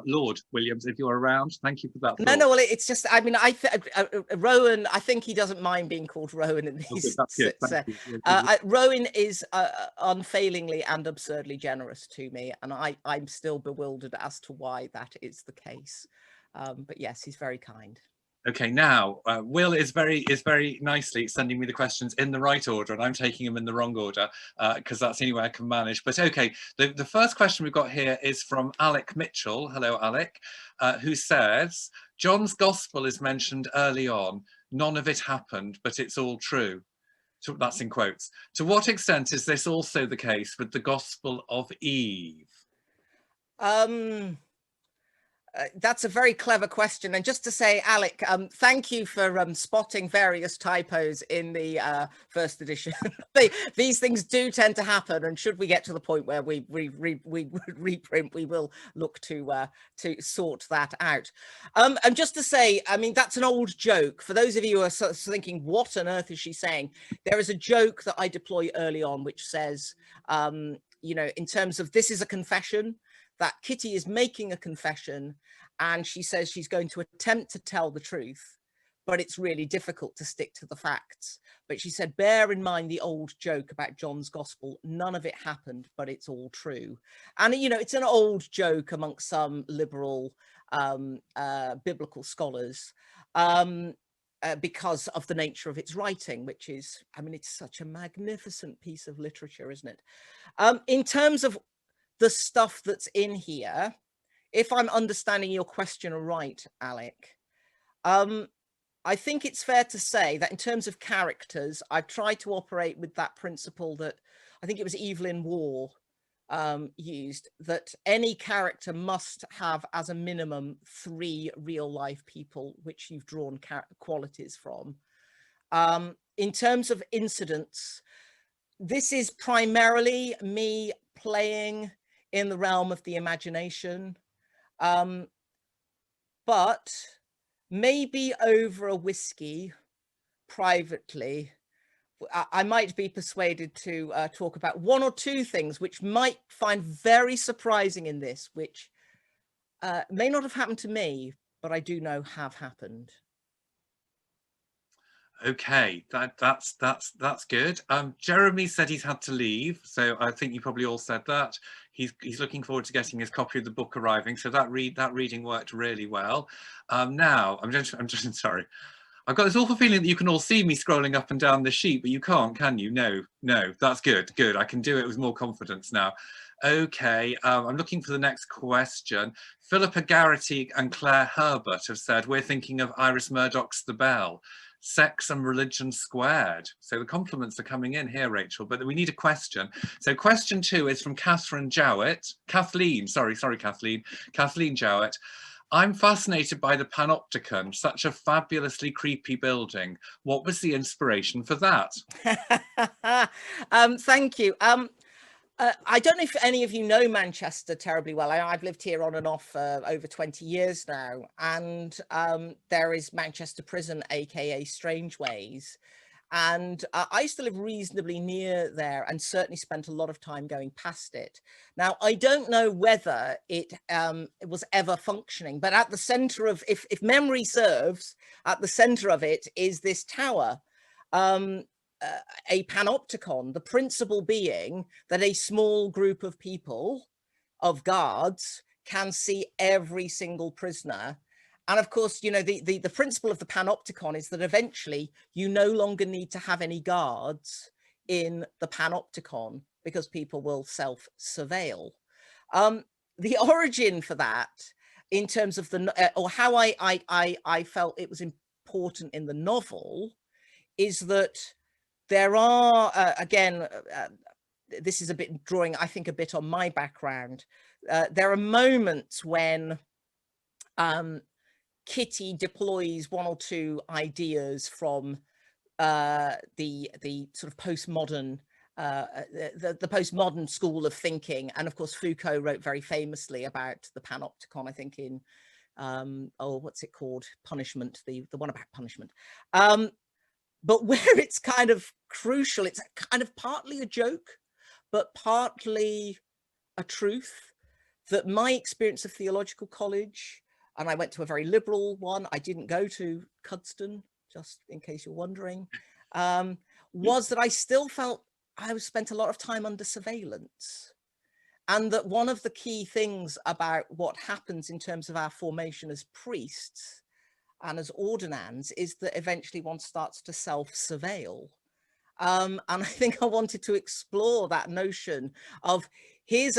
Lord Williams, if you're around, thank you for that. No, well, it's just, I mean, Rowan, I think he doesn't mind being called Rowan in these. Rowan is unfailingly and absurdly generous to me, and I'm still bewildered as to why that is the case. But yes, he's very kind. Okay, now Will is very nicely sending me the questions in the right order, and I'm taking them in the wrong order because that's the only way I can manage. But okay, the first question we've got here is from Alec Mitchell. Hello, Alec, who says, John's gospel is mentioned early on. None of it happened, but it's all true. So that's in quotes. To what extent is this also the case with the Gospel of Eve? That's a very clever question. And just to say, Alec, thank you for spotting various typos in the first edition. These things do tend to happen. And should we get to the point where we reprint, we will look to sort that out. And just to say, I mean, that's an old joke. For those of you who are sort of thinking, what on earth is she saying? There is a joke that I deploy early on, which says, you know, in terms of this is a confession, that Kitty is making a confession and she says she's going to attempt to tell the truth, but it's really difficult to stick to the facts. But she said, bear in mind the old joke about John's gospel. None of it happened, but it's all true. And, you know, it's an old joke amongst some liberal biblical scholars because of the nature of its writing, which is, I mean, it's such a magnificent piece of literature, isn't it? In terms of the stuff that's in here, if I'm understanding your question right, Alec, I think it's fair to say that in terms of characters, I've tried to operate with that principle that I think it was Evelyn Waugh used, that any character must have as a minimum 3 real life people which you've drawn qualities from. In terms of incidents, this is primarily me playing in the realm of the imagination, but maybe over a whiskey privately, I might be persuaded to talk about 1 or 2 things which might find very surprising in this, which may not have happened to me, but I do know have happened. Okay, that's good. Jeremy said he's had to leave, so I think you probably all said that. He's looking forward to getting his copy of the book arriving, so that reading worked really well. Now I'm just sorry. I've got this awful feeling that you can all see me scrolling up and down the sheet, but you can't, can you? No, that's good. I can do it with more confidence now. Okay, I'm looking for the next question. Philippa Garrity and Claire Herbert have said, we're thinking of Iris Murdoch's The Bell. Sex and religion squared. So the compliments are coming in here, Rachel, but we need a question. So question 2 is from Kathleen Jowett. Kathleen Jowett. I'm fascinated by the Panopticon, such a fabulously creepy building. What was the inspiration for that? Thank you. I don't know if any of you know Manchester terribly well. I've lived here on and off over 20 years now, and there is Manchester Prison, aka Strangeways, and I used to live reasonably near there and certainly spent a lot of time going past it. Now, I don't know whether it was ever functioning, but at the center of, if memory serves, at the center of it is this tower. A panopticon, the principle being that a small group of people, of guards, can see every single prisoner. And of course, you know, the principle of the panopticon is that eventually you no longer need to have any guards in the panopticon because people will self-surveil. The origin for that, in terms of the, or how I felt it was important in the novel, is that there are, again, this is a bit drawing, I think, a bit on my background. There are moments when Kitty deploys 1 or 2 ideas from the sort of postmodern, the postmodern school of thinking. And of course, Foucault wrote very famously about the panopticon, I think in, oh, what's it called? Punishment, the one about punishment. but where it's kind of crucial, it's kind of partly a joke, but partly a truth, that my experience of theological college, and I went to a very liberal one, I didn't go to Cuddesdon, just in case you're wondering, was that I still felt I spent a lot of time under surveillance. And that one of the key things about what happens in terms of our formation as priests and as ordinands is that eventually one starts to self-surveil. And I think I wanted to explore that notion of, there's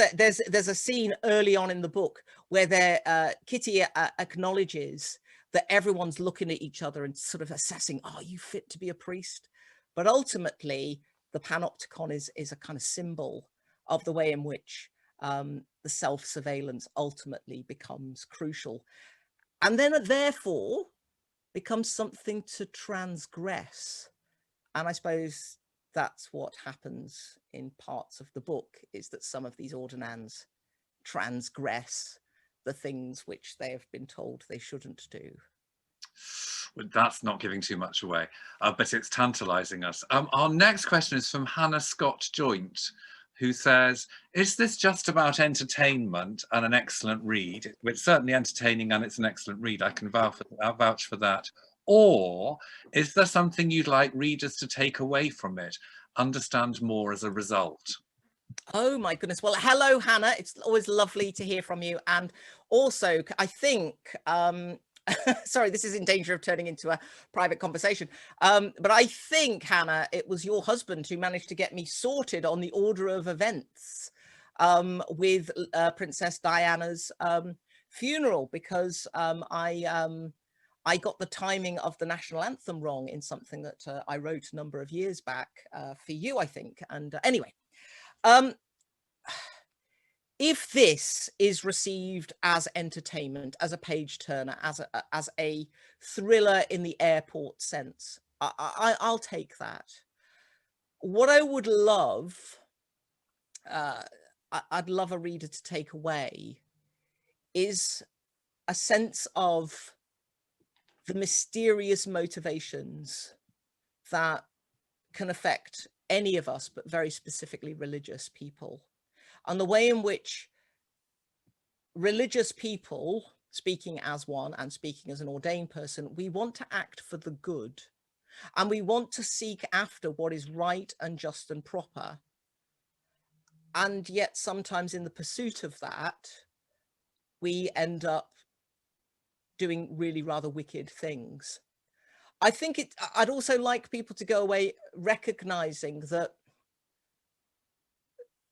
a scene early on in the book where Kitty acknowledges that everyone's looking at each other and sort of assessing, are you fit to be a priest? But ultimately, the panopticon is a kind of symbol of the way in which the self-surveillance ultimately becomes crucial. And then therefore becomes something to transgress. And I suppose that's what happens in parts of the book, is that some of these ordinands transgress the things which they have been told they shouldn't do. Well, that's not giving too much away, but it's tantalizing us. Our next question is from Hannah Scott Joint, who says, is this just about entertainment and an excellent read? It's certainly entertaining and it's an excellent read. I can vouch for that. Or is there something you'd like readers to take away from it, understand more as a result? Oh my goodness. Well, hello, Hannah. It's always lovely to hear from you. And also, I think, sorry, this is in danger of turning into a private conversation. But I think, Hannah, it was your husband who managed to get me sorted on the order of events with Princess Diana's funeral, because I got the timing of the national anthem wrong in something that I wrote a number of years back for you, I think. And anyway, if this is received as entertainment, as a page turner, as a thriller in the airport sense, I'll take that. What I would love, I'd love a reader to take away, is a sense of the mysterious motivations that can affect any of us, but very specifically religious people, and the way in which religious people, speaking as one and speaking as an ordained person, we want to act for the good, and we want to seek after what is right and just and proper. And yet sometimes in the pursuit of that, we end up doing really rather wicked things. I think I'd also like people to go away recognizing that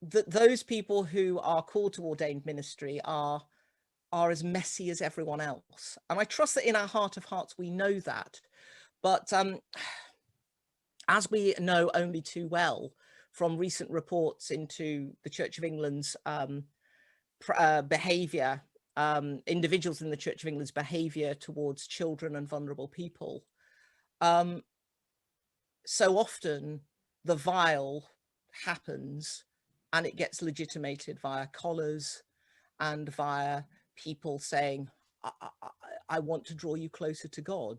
those people who are called to ordained ministry are as messy as everyone else. And I trust that in our heart of hearts, we know that. But as we know only too well from recent reports into the Church of England's behaviour, individuals in the Church of England's behaviour towards children and vulnerable people, so often the vile happens and it gets legitimated via collars and via people saying, I want to draw you closer to God.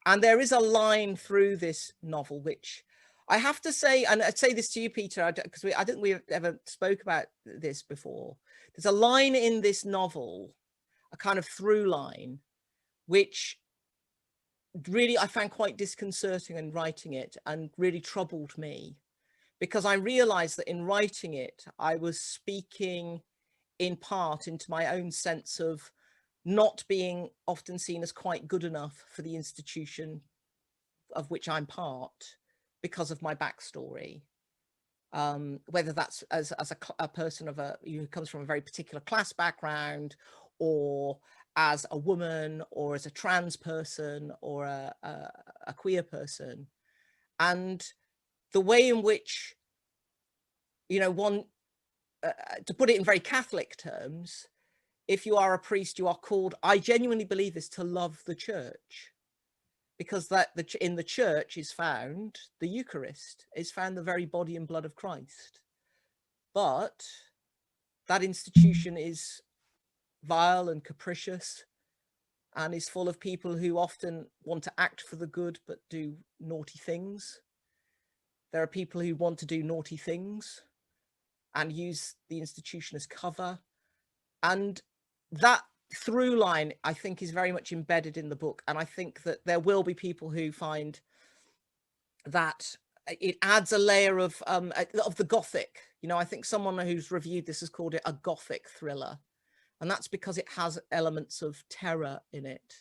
And there is a line through this novel, which I have to say, and I'd say this to you, Peter, because I don't think we ever spoke about this before. There's a line in this novel, a kind of through line, which really I found quite disconcerting in writing it and really troubled me, because I realized that in writing it, I was speaking in part into my own sense of not being often seen as quite good enough for the institution of which I'm part because of my backstory. Whether that's as a person who comes from a very particular class background, or as a woman, or as a trans person, or a queer person. And the way in which, you know, one, to put it in very Catholic terms, if you are a priest, you are called, I genuinely believe this, to love the church, because in the church is found the Eucharist, is found the very body and blood of Christ. But that institution is vile and capricious and is full of people who often want to act for the good but do naughty things. There are people who want to do naughty things and use the institution as cover. And that through line, I think, is very much embedded in the book. And I think that there will be people who find that it adds a layer of the Gothic. You know, I think someone who's reviewed this has called it a Gothic thriller. And that's because it has elements of terror in it,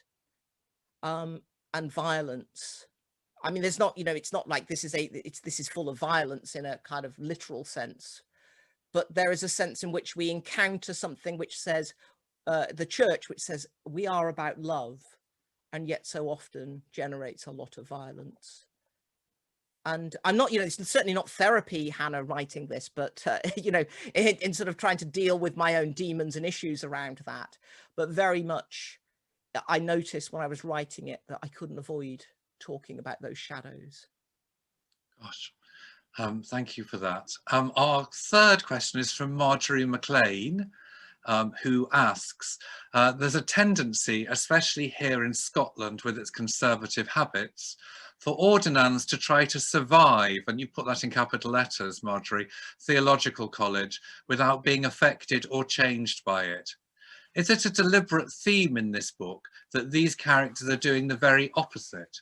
and violence. I mean, there's not, you know, it's not like this is full of violence in a kind of literal sense, but there is a sense in which we encounter something which says, the church, which says we are about love, and yet so often generates a lot of violence. And I'm not, you know, it's certainly not therapy, Hannah, writing this, but, you know, in sort of trying to deal with my own demons and issues around that. But very much, I noticed when I was writing it that I couldn't avoid talking about those shadows. Gosh, thank you for that. Our third question is from Marjorie McLean, who asks, there's a tendency, especially here in Scotland with its conservative habits, for ordinands to try to survive, and you put that in capital letters, Marjorie, theological college, without being affected or changed by it. Is it a deliberate theme in this book that these characters are doing the very opposite,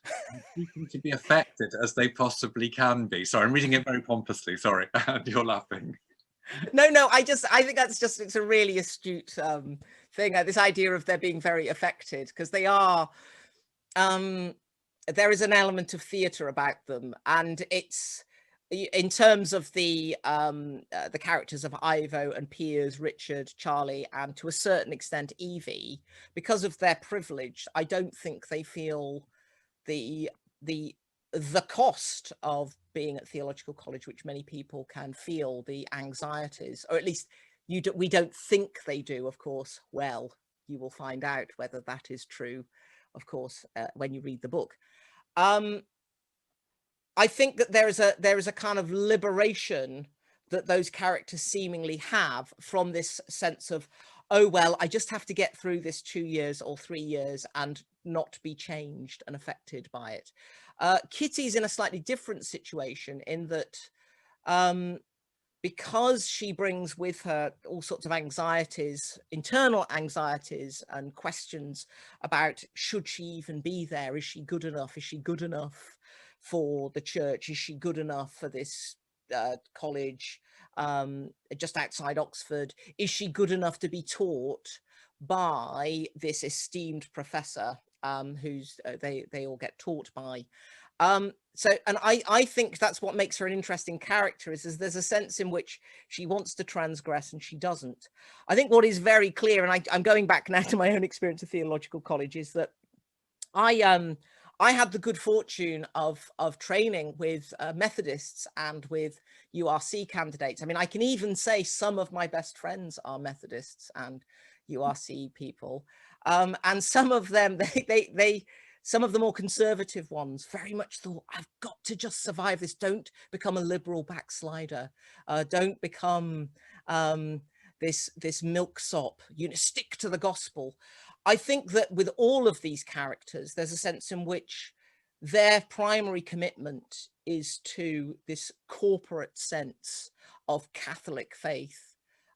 seeking to be affected as they possibly can be? Sorry, I'm reading it very pompously, sorry, and you're laughing. No, I think that's just, it's a really astute thing, this idea of there being very affected, because they are, there is an element of theatre about them, and it's, in terms of the characters of Ivo and Piers, Richard, Charlie, and to a certain extent Evie, because of their privilege, I don't think they feel the cost of being at theological college, which many people can feel, the anxieties, or at least we don't think they do, of course. Well, you will find out whether that is true, of course, when you read the book. I think that there is a kind of liberation that those characters seemingly have from this sense of, oh, well, I just have to get through this 2 years or 3 years and not be changed and affected by it. Kitty's in a slightly different situation in that because she brings with her all sorts of anxieties, internal anxieties and questions about, should she even be there? Is she good enough? Is she good enough for the church? Is she good enough for this college just outside Oxford? Is she good enough to be taught by this esteemed professor who's they all get taught by? And I think that's what makes her an interesting character, is there's a sense in which she wants to transgress and she doesn't. I think what is very clear, and I'm going back now to my own experience of theological college, is that I had the good fortune of training with Methodists and with URC candidates. I mean, I can even say some of my best friends are Methodists and URC people, and some of them, some of the more conservative ones very much thought, I've got to just survive this. Don't become a liberal backslider. Don't become this milksop. You know, stick to the gospel. I think that with all of these characters, there's a sense in which their primary commitment is to this corporate sense of Catholic faith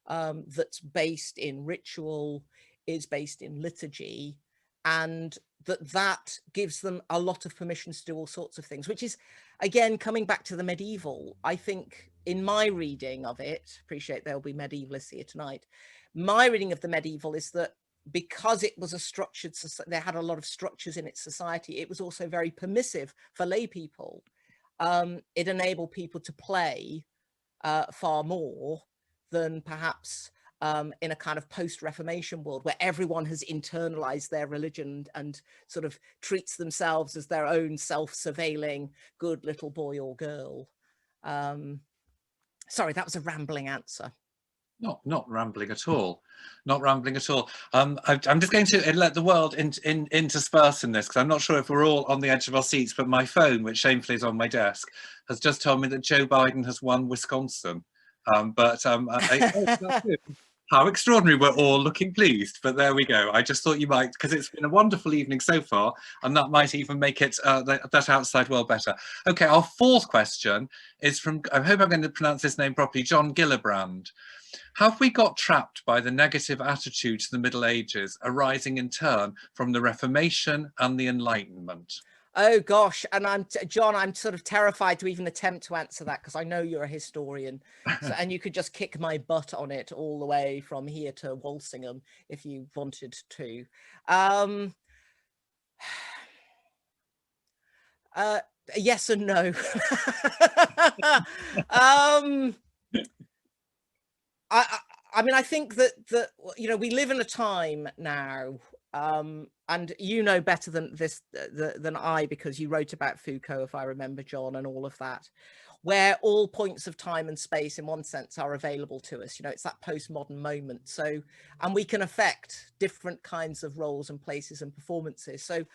that's based in ritual, is based in liturgy, and that gives them a lot of permissions to do all sorts of things, which is, again, coming back to the medieval. I think in my reading of it, appreciate there'll be medievalists here tonight, my reading of the medieval is that because it was a structured society, there had a lot of structures in its society, it was also very permissive for lay people. It enabled people to play far more than perhaps in a kind of post-Reformation world where everyone has internalized their religion and sort of treats themselves as their own self-surveilling good little boy or girl. Sorry, that was a rambling answer. Not rambling at all. Not rambling at all. I'm just going to let the world intersperse in this, because I'm not sure if we're all on the edge of our seats, but my phone, which shamefully is on my desk, has just told me that Joe Biden has won Wisconsin. That's good. How extraordinary, we're all looking pleased, but there we go. I just thought you might, because it's been a wonderful evening so far, and that might even make it that outside world better. Okay, our fourth question is from, I hope I'm going to pronounce this name properly, John Gillibrand. Have we got trapped by the negative attitude to the Middle Ages arising in turn from the Reformation and the Enlightenment? Oh gosh, and John, I'm sort of terrified to even attempt to answer that because I know you're a historian, so, and you could just kick my butt on it all the way from here to Walsingham if you wanted to. Yes and no. I mean, I think that you know, we live in a time now. And you know better than this than I, because you wrote about Foucault, if I remember, John, and all of that, where all points of time and space in one sense are available to us. You know, it's that postmodern moment. So, and we can affect different kinds of roles and places and performances. So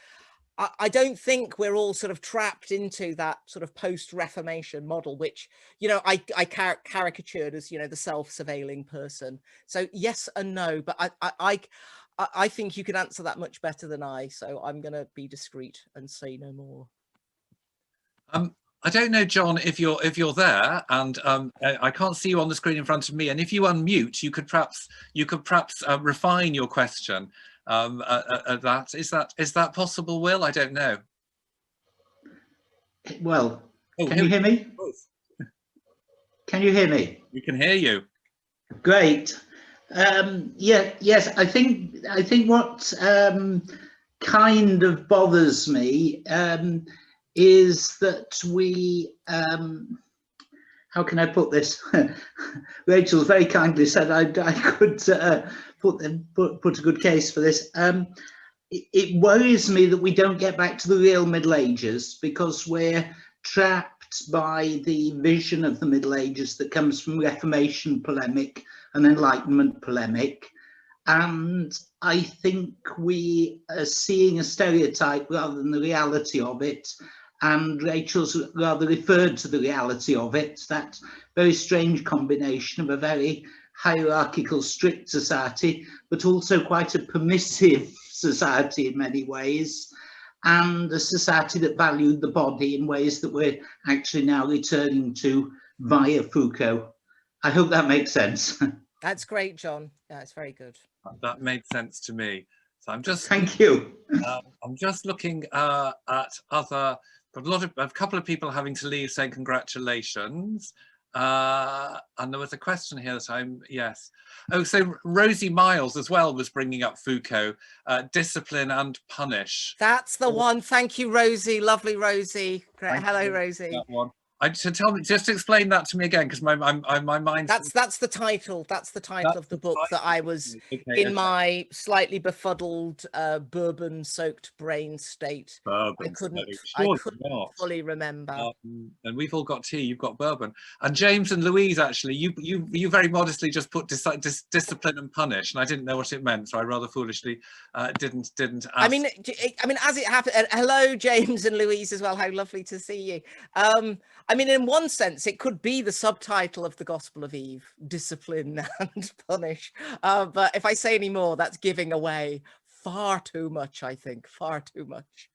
I don't think we're all sort of trapped into that sort of post-Reformation model, which, you know, I caricatured as, you know, the self-surveilling person. So yes and no, but I think you can answer that much better than I, so I'm going to be discreet and say no more. I don't know, John, if you're there, and I can't see you on the screen in front of me. And if you unmute, you could perhaps refine your question. Is that possible, Will? I don't know. Well, can you hear me? Can you hear me? We can hear you. Great. Yes, I think what kind of bothers me is that we, how can I put this? Rachel very kindly said I could put a good case for this. It worries me that we don't get back to the real Middle Ages, because we're trapped by the vision of the Middle Ages that comes from Reformation polemic and Enlightenment polemic. And I think we are seeing a stereotype rather than the reality of it. And Rachel's rather referred to the reality of it, that very strange combination of a very hierarchical, strict society, but also quite a permissive society in many ways, and a society that valued the body in ways that we're actually now returning to via Foucault. I hope that makes sense. That's great, John. Yeah, it's very good. That made sense to me. So I'm just thank you. I'm just looking at other. A couple of people having to leave saying congratulations. And there was a question here that yes. Oh, so Rosie Miles as well was bringing up Foucault, discipline and punish. That's the one. Thank you, Rosie. Lovely, Rosie. Great. Hello, Rosie. That one. So tell me, just explain that to me again, because my mind. That's the title. That's the title of the book that I was in my slightly befuddled, bourbon-soaked brain state. I couldn't fully remember. And we've all got tea. You've got bourbon. And James and Louise, actually, you very modestly just put discipline and punish, and I didn't know what it meant, so I rather foolishly didn't ask. I mean, as it happened. Hello, James and Louise as well. How lovely to see you. I mean, in one sense, it could be the subtitle of the Gospel of Eve, discipline and punish. But if I say any more, that's giving away far too much, I think, far too much.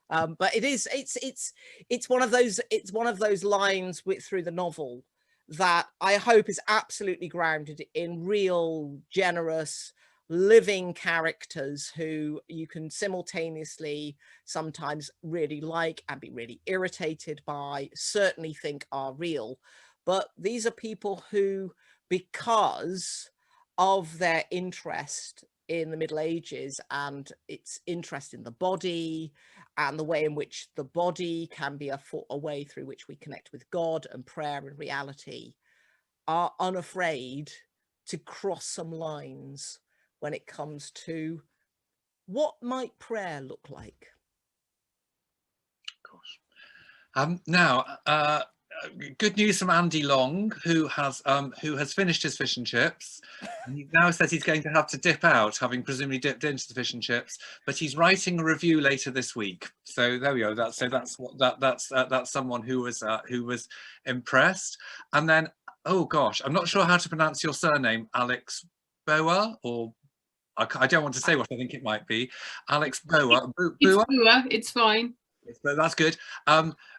But it's one of those lines through the novel that I hope is absolutely grounded in real, generous, living characters who you can simultaneously sometimes really like and be really irritated by, certainly think are real. But these are people who, because of their interest in the Middle Ages and its interest in the body and the way in which the body can be a way through which we connect with God and prayer and reality, are unafraid to cross some lines when it comes to what might prayer look like. Gosh. Now, good news from Andy Long, who has finished his fish and chips. And he now says he's going to have to dip out, having presumably dipped into the fish and chips. But he's writing a review later this week. So there we go. That's someone who was impressed. And then, oh gosh, I'm not sure how to pronounce your surname, Alex Boa, or I don't want to say what I think it might be. Alex Boa. It's Boa, it's fine. That's good.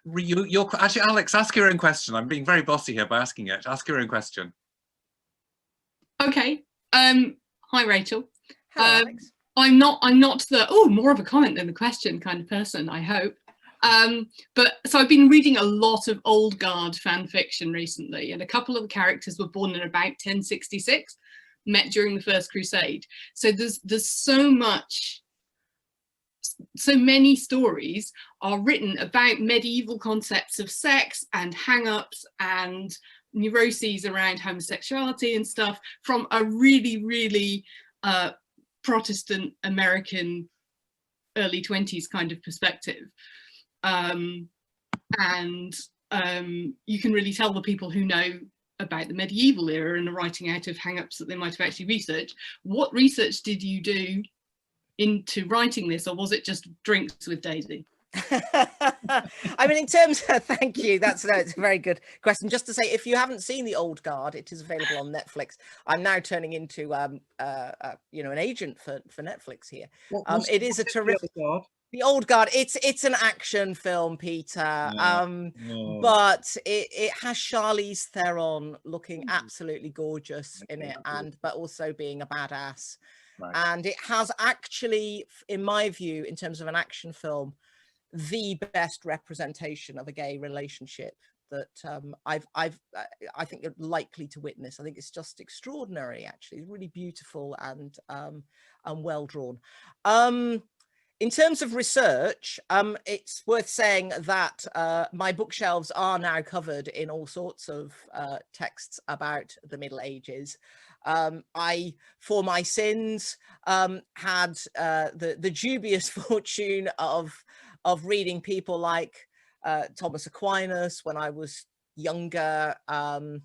You're actually, Alex, ask your own question. I'm being very bossy here by asking it. Ask your own question. Okay. Hi, Rachel. Hello, Alex. I'm not the more of a comment than a question kind of person, I hope. But so I've been reading a lot of Old Guard fan fiction recently, and a couple of the characters were born in about 1066, met during the First Crusade. So there's so many stories are written about medieval concepts of sex and hang-ups and neuroses around homosexuality and stuff from a really, really Protestant American early 20s kind of perspective. And you can really tell the people who know about the medieval era and are writing out of hang-ups that they might have actually researched. What research did you do into writing this, or was it just drinks with Daisy? I mean, in terms of, thank you, it's a very good question. Just to say, if you haven't seen The Old Guard, it is available on Netflix. I'm now turning into an agent for Netflix here. It is a terrific The Old Guard. It's an action film, Peter, but it has Charlize Theron looking absolutely gorgeous in it, but also being a badass. Right. And it has actually, in my view, in terms of an action film, the best representation of a gay relationship that I think you're likely to witness. I think it's just extraordinary, actually. It's really beautiful and well drawn. In terms of research, it's worth saying that my bookshelves are now covered in all sorts of texts about the Middle Ages. I, for my sins, had the dubious fortune of reading people like Thomas Aquinas when I was younger, and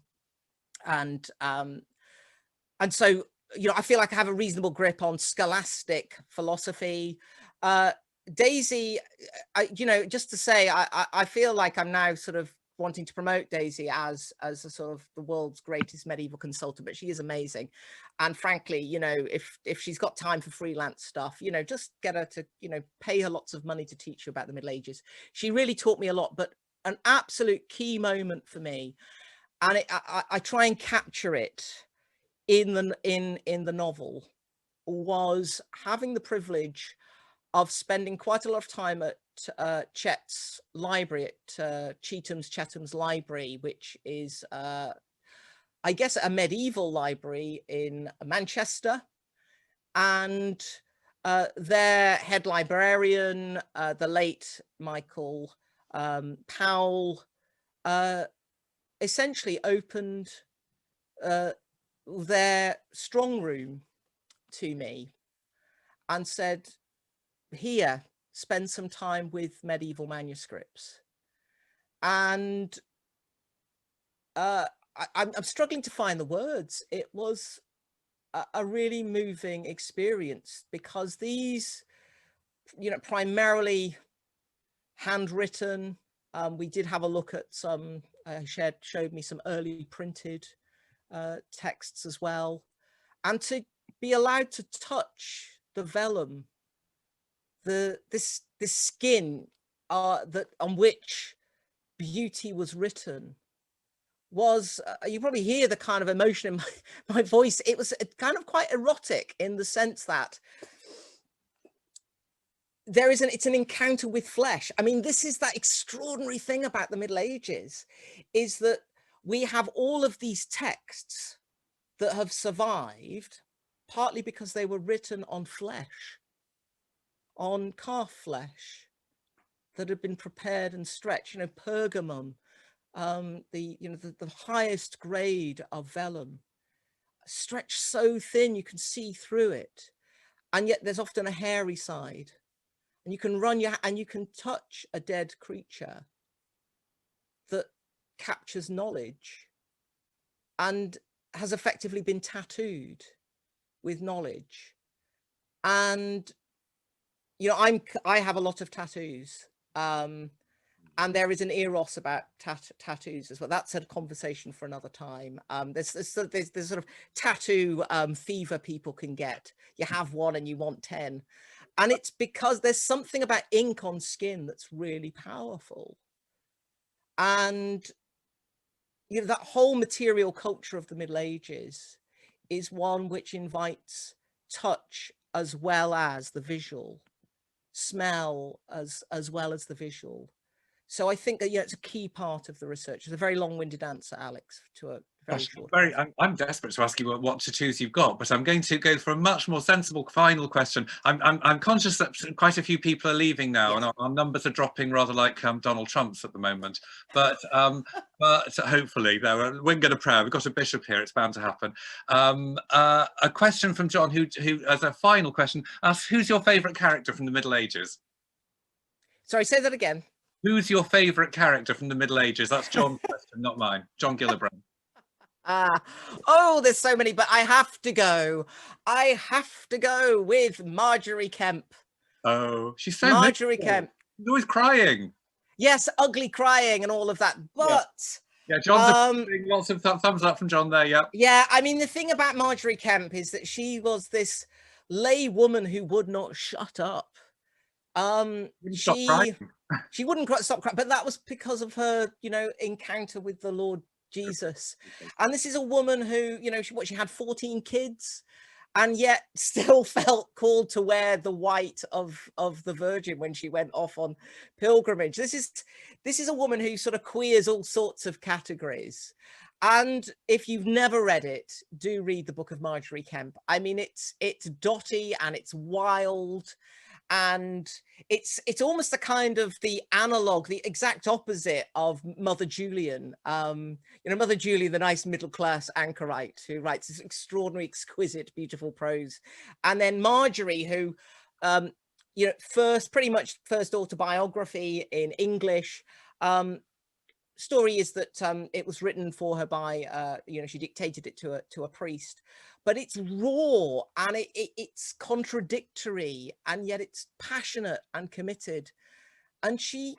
so I feel like I have a reasonable grip on scholastic philosophy. Daisy, just to say, I feel like I'm now sort of wanting to promote Daisy as a sort of the world's greatest medieval consultant, but she is amazing. And frankly, if she's got time for freelance stuff, just get her to, pay her lots of money to teach you about the Middle Ages. She really taught me a lot, but an absolute key moment for me, and I try and capture it in the novel, was having the privilege of spending quite a lot of time at Chet's library, at Chetham's library, which is, I guess, a medieval library in Manchester. And their head librarian, the late Michael Powell, essentially opened their strong room to me and said, here, spend some time with medieval manuscripts. And I'm struggling to find the words. It was a really moving experience, because these, primarily handwritten, we did have a look at some, showed me some early printed texts as well. And to be allowed to touch the vellum, this skin that on which beauty was written, was you probably hear the kind of emotion in my voice. It was kind of quite erotic, in the sense that it's an encounter with flesh. I mean, this is that extraordinary thing about the Middle Ages, is that we have all of these texts that have survived, partly because they were written on flesh, on calf flesh that had been prepared and stretched, pergamum, the highest grade of vellum, stretched so thin you can see through it, and yet there's often a hairy side, and you can and you can touch a dead creature that captures knowledge and has effectively been tattooed with knowledge. And I have a lot of tattoos, and And there is an eros about tattoos as well. That's a conversation for another time. There's sort of tattoo fever people can get. You have one and you want 10. And it's because there's something about ink on skin that's really powerful. And you know, that whole material culture of the Middle Ages is one which invites touch as well as the visual, smell as well as the visual. So I think that, yeah, it's a key part of the research. It's a very long-winded answer, Alex, to a very short. I'm desperate to ask you what tattoos you've got, but I'm going to go for a much more sensible final question. I'm conscious that quite a few people are leaving now, and our numbers are dropping rather like Donald Trump's at the moment. But hopefully, we're going to pray. We've got a bishop here; it's bound to happen. A question from John, who, as a final question, asks, "Who's your favourite character from the Middle Ages?" Sorry, say that again. Who's your favourite character from the Middle Ages? That's John's question, not mine. John Gillibrand. Oh, there's so many, but I have to go with Marjorie Kemp. Oh, she's so Marjorie miserable. Kemp. She's always crying. Yes, ugly crying and all of that. But yeah, John's lots of thumbs up from John there. Yeah. Yeah, I mean, the thing about Marjorie Kemp is that she was this lay woman who would not shut up. She wouldn't stop crying, but that was because of her, you know, encounter with the Lord Jesus. And this is a woman who, you know, she had 14 kids and yet still felt called to wear the white of the Virgin when she went off on pilgrimage. This is a woman who sort of queers all sorts of categories. And if you've never read it, do read the book of Marjorie Kemp. I mean, it's dotty and it's wild. And it's almost a kind of the analog, the exact opposite of Mother Julian. You know, Mother Julian, the nice middle-class anchorite who writes this extraordinary, exquisite, beautiful prose. And then Marjorie, who, you know, pretty much first autobiography in English. Story is that it was written for her by, you know, she dictated it to a priest. But it's raw and it's contradictory and yet it's passionate and committed. And she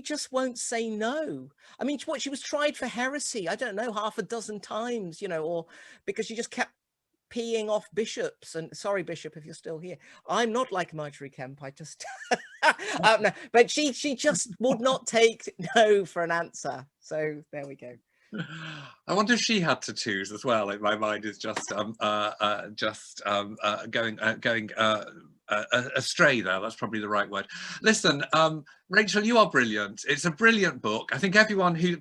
just won't say no. I mean, she was tried for heresy, I don't know, half a dozen times, you know, or because she just kept peeing off bishops. And sorry, Bishop, if you're still here, I'm not like Marjorie Kemp. I just, no, but she just would not take no for an answer. So there we go. I wonder if she had tattoos as well. Like, my mind is just going astray there. That's probably the right word. Listen, Rachel, you are brilliant. It's a brilliant book. I think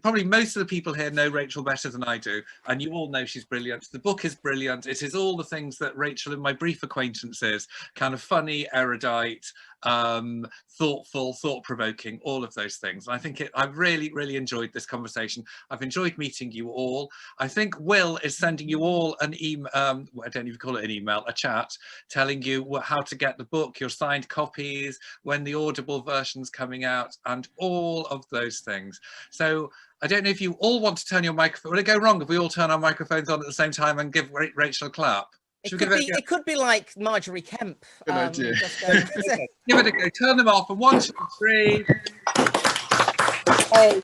probably most of the people here know Rachel better than I do, and you all know she's brilliant. The book is brilliant. It is all the things that Rachel, in my brief acquaintance, is kind of funny, erudite, thoughtful, thought-provoking, all of those things. And I think I've really, really enjoyed this conversation. I've enjoyed meeting you all. I think Will is sending you all an email, I don't even call it an email, a chat, telling you how to get the book, your signed copies, when the Audible version's coming out, and all of those things. So I don't know if you all want to turn your microphone. Will it go wrong if we all turn our microphones on at the same time and give Rachel a clap? It could be like Marjorie Kemp. Good idea. Give it a go. Turn them off. And 1, 2, 3. Hey.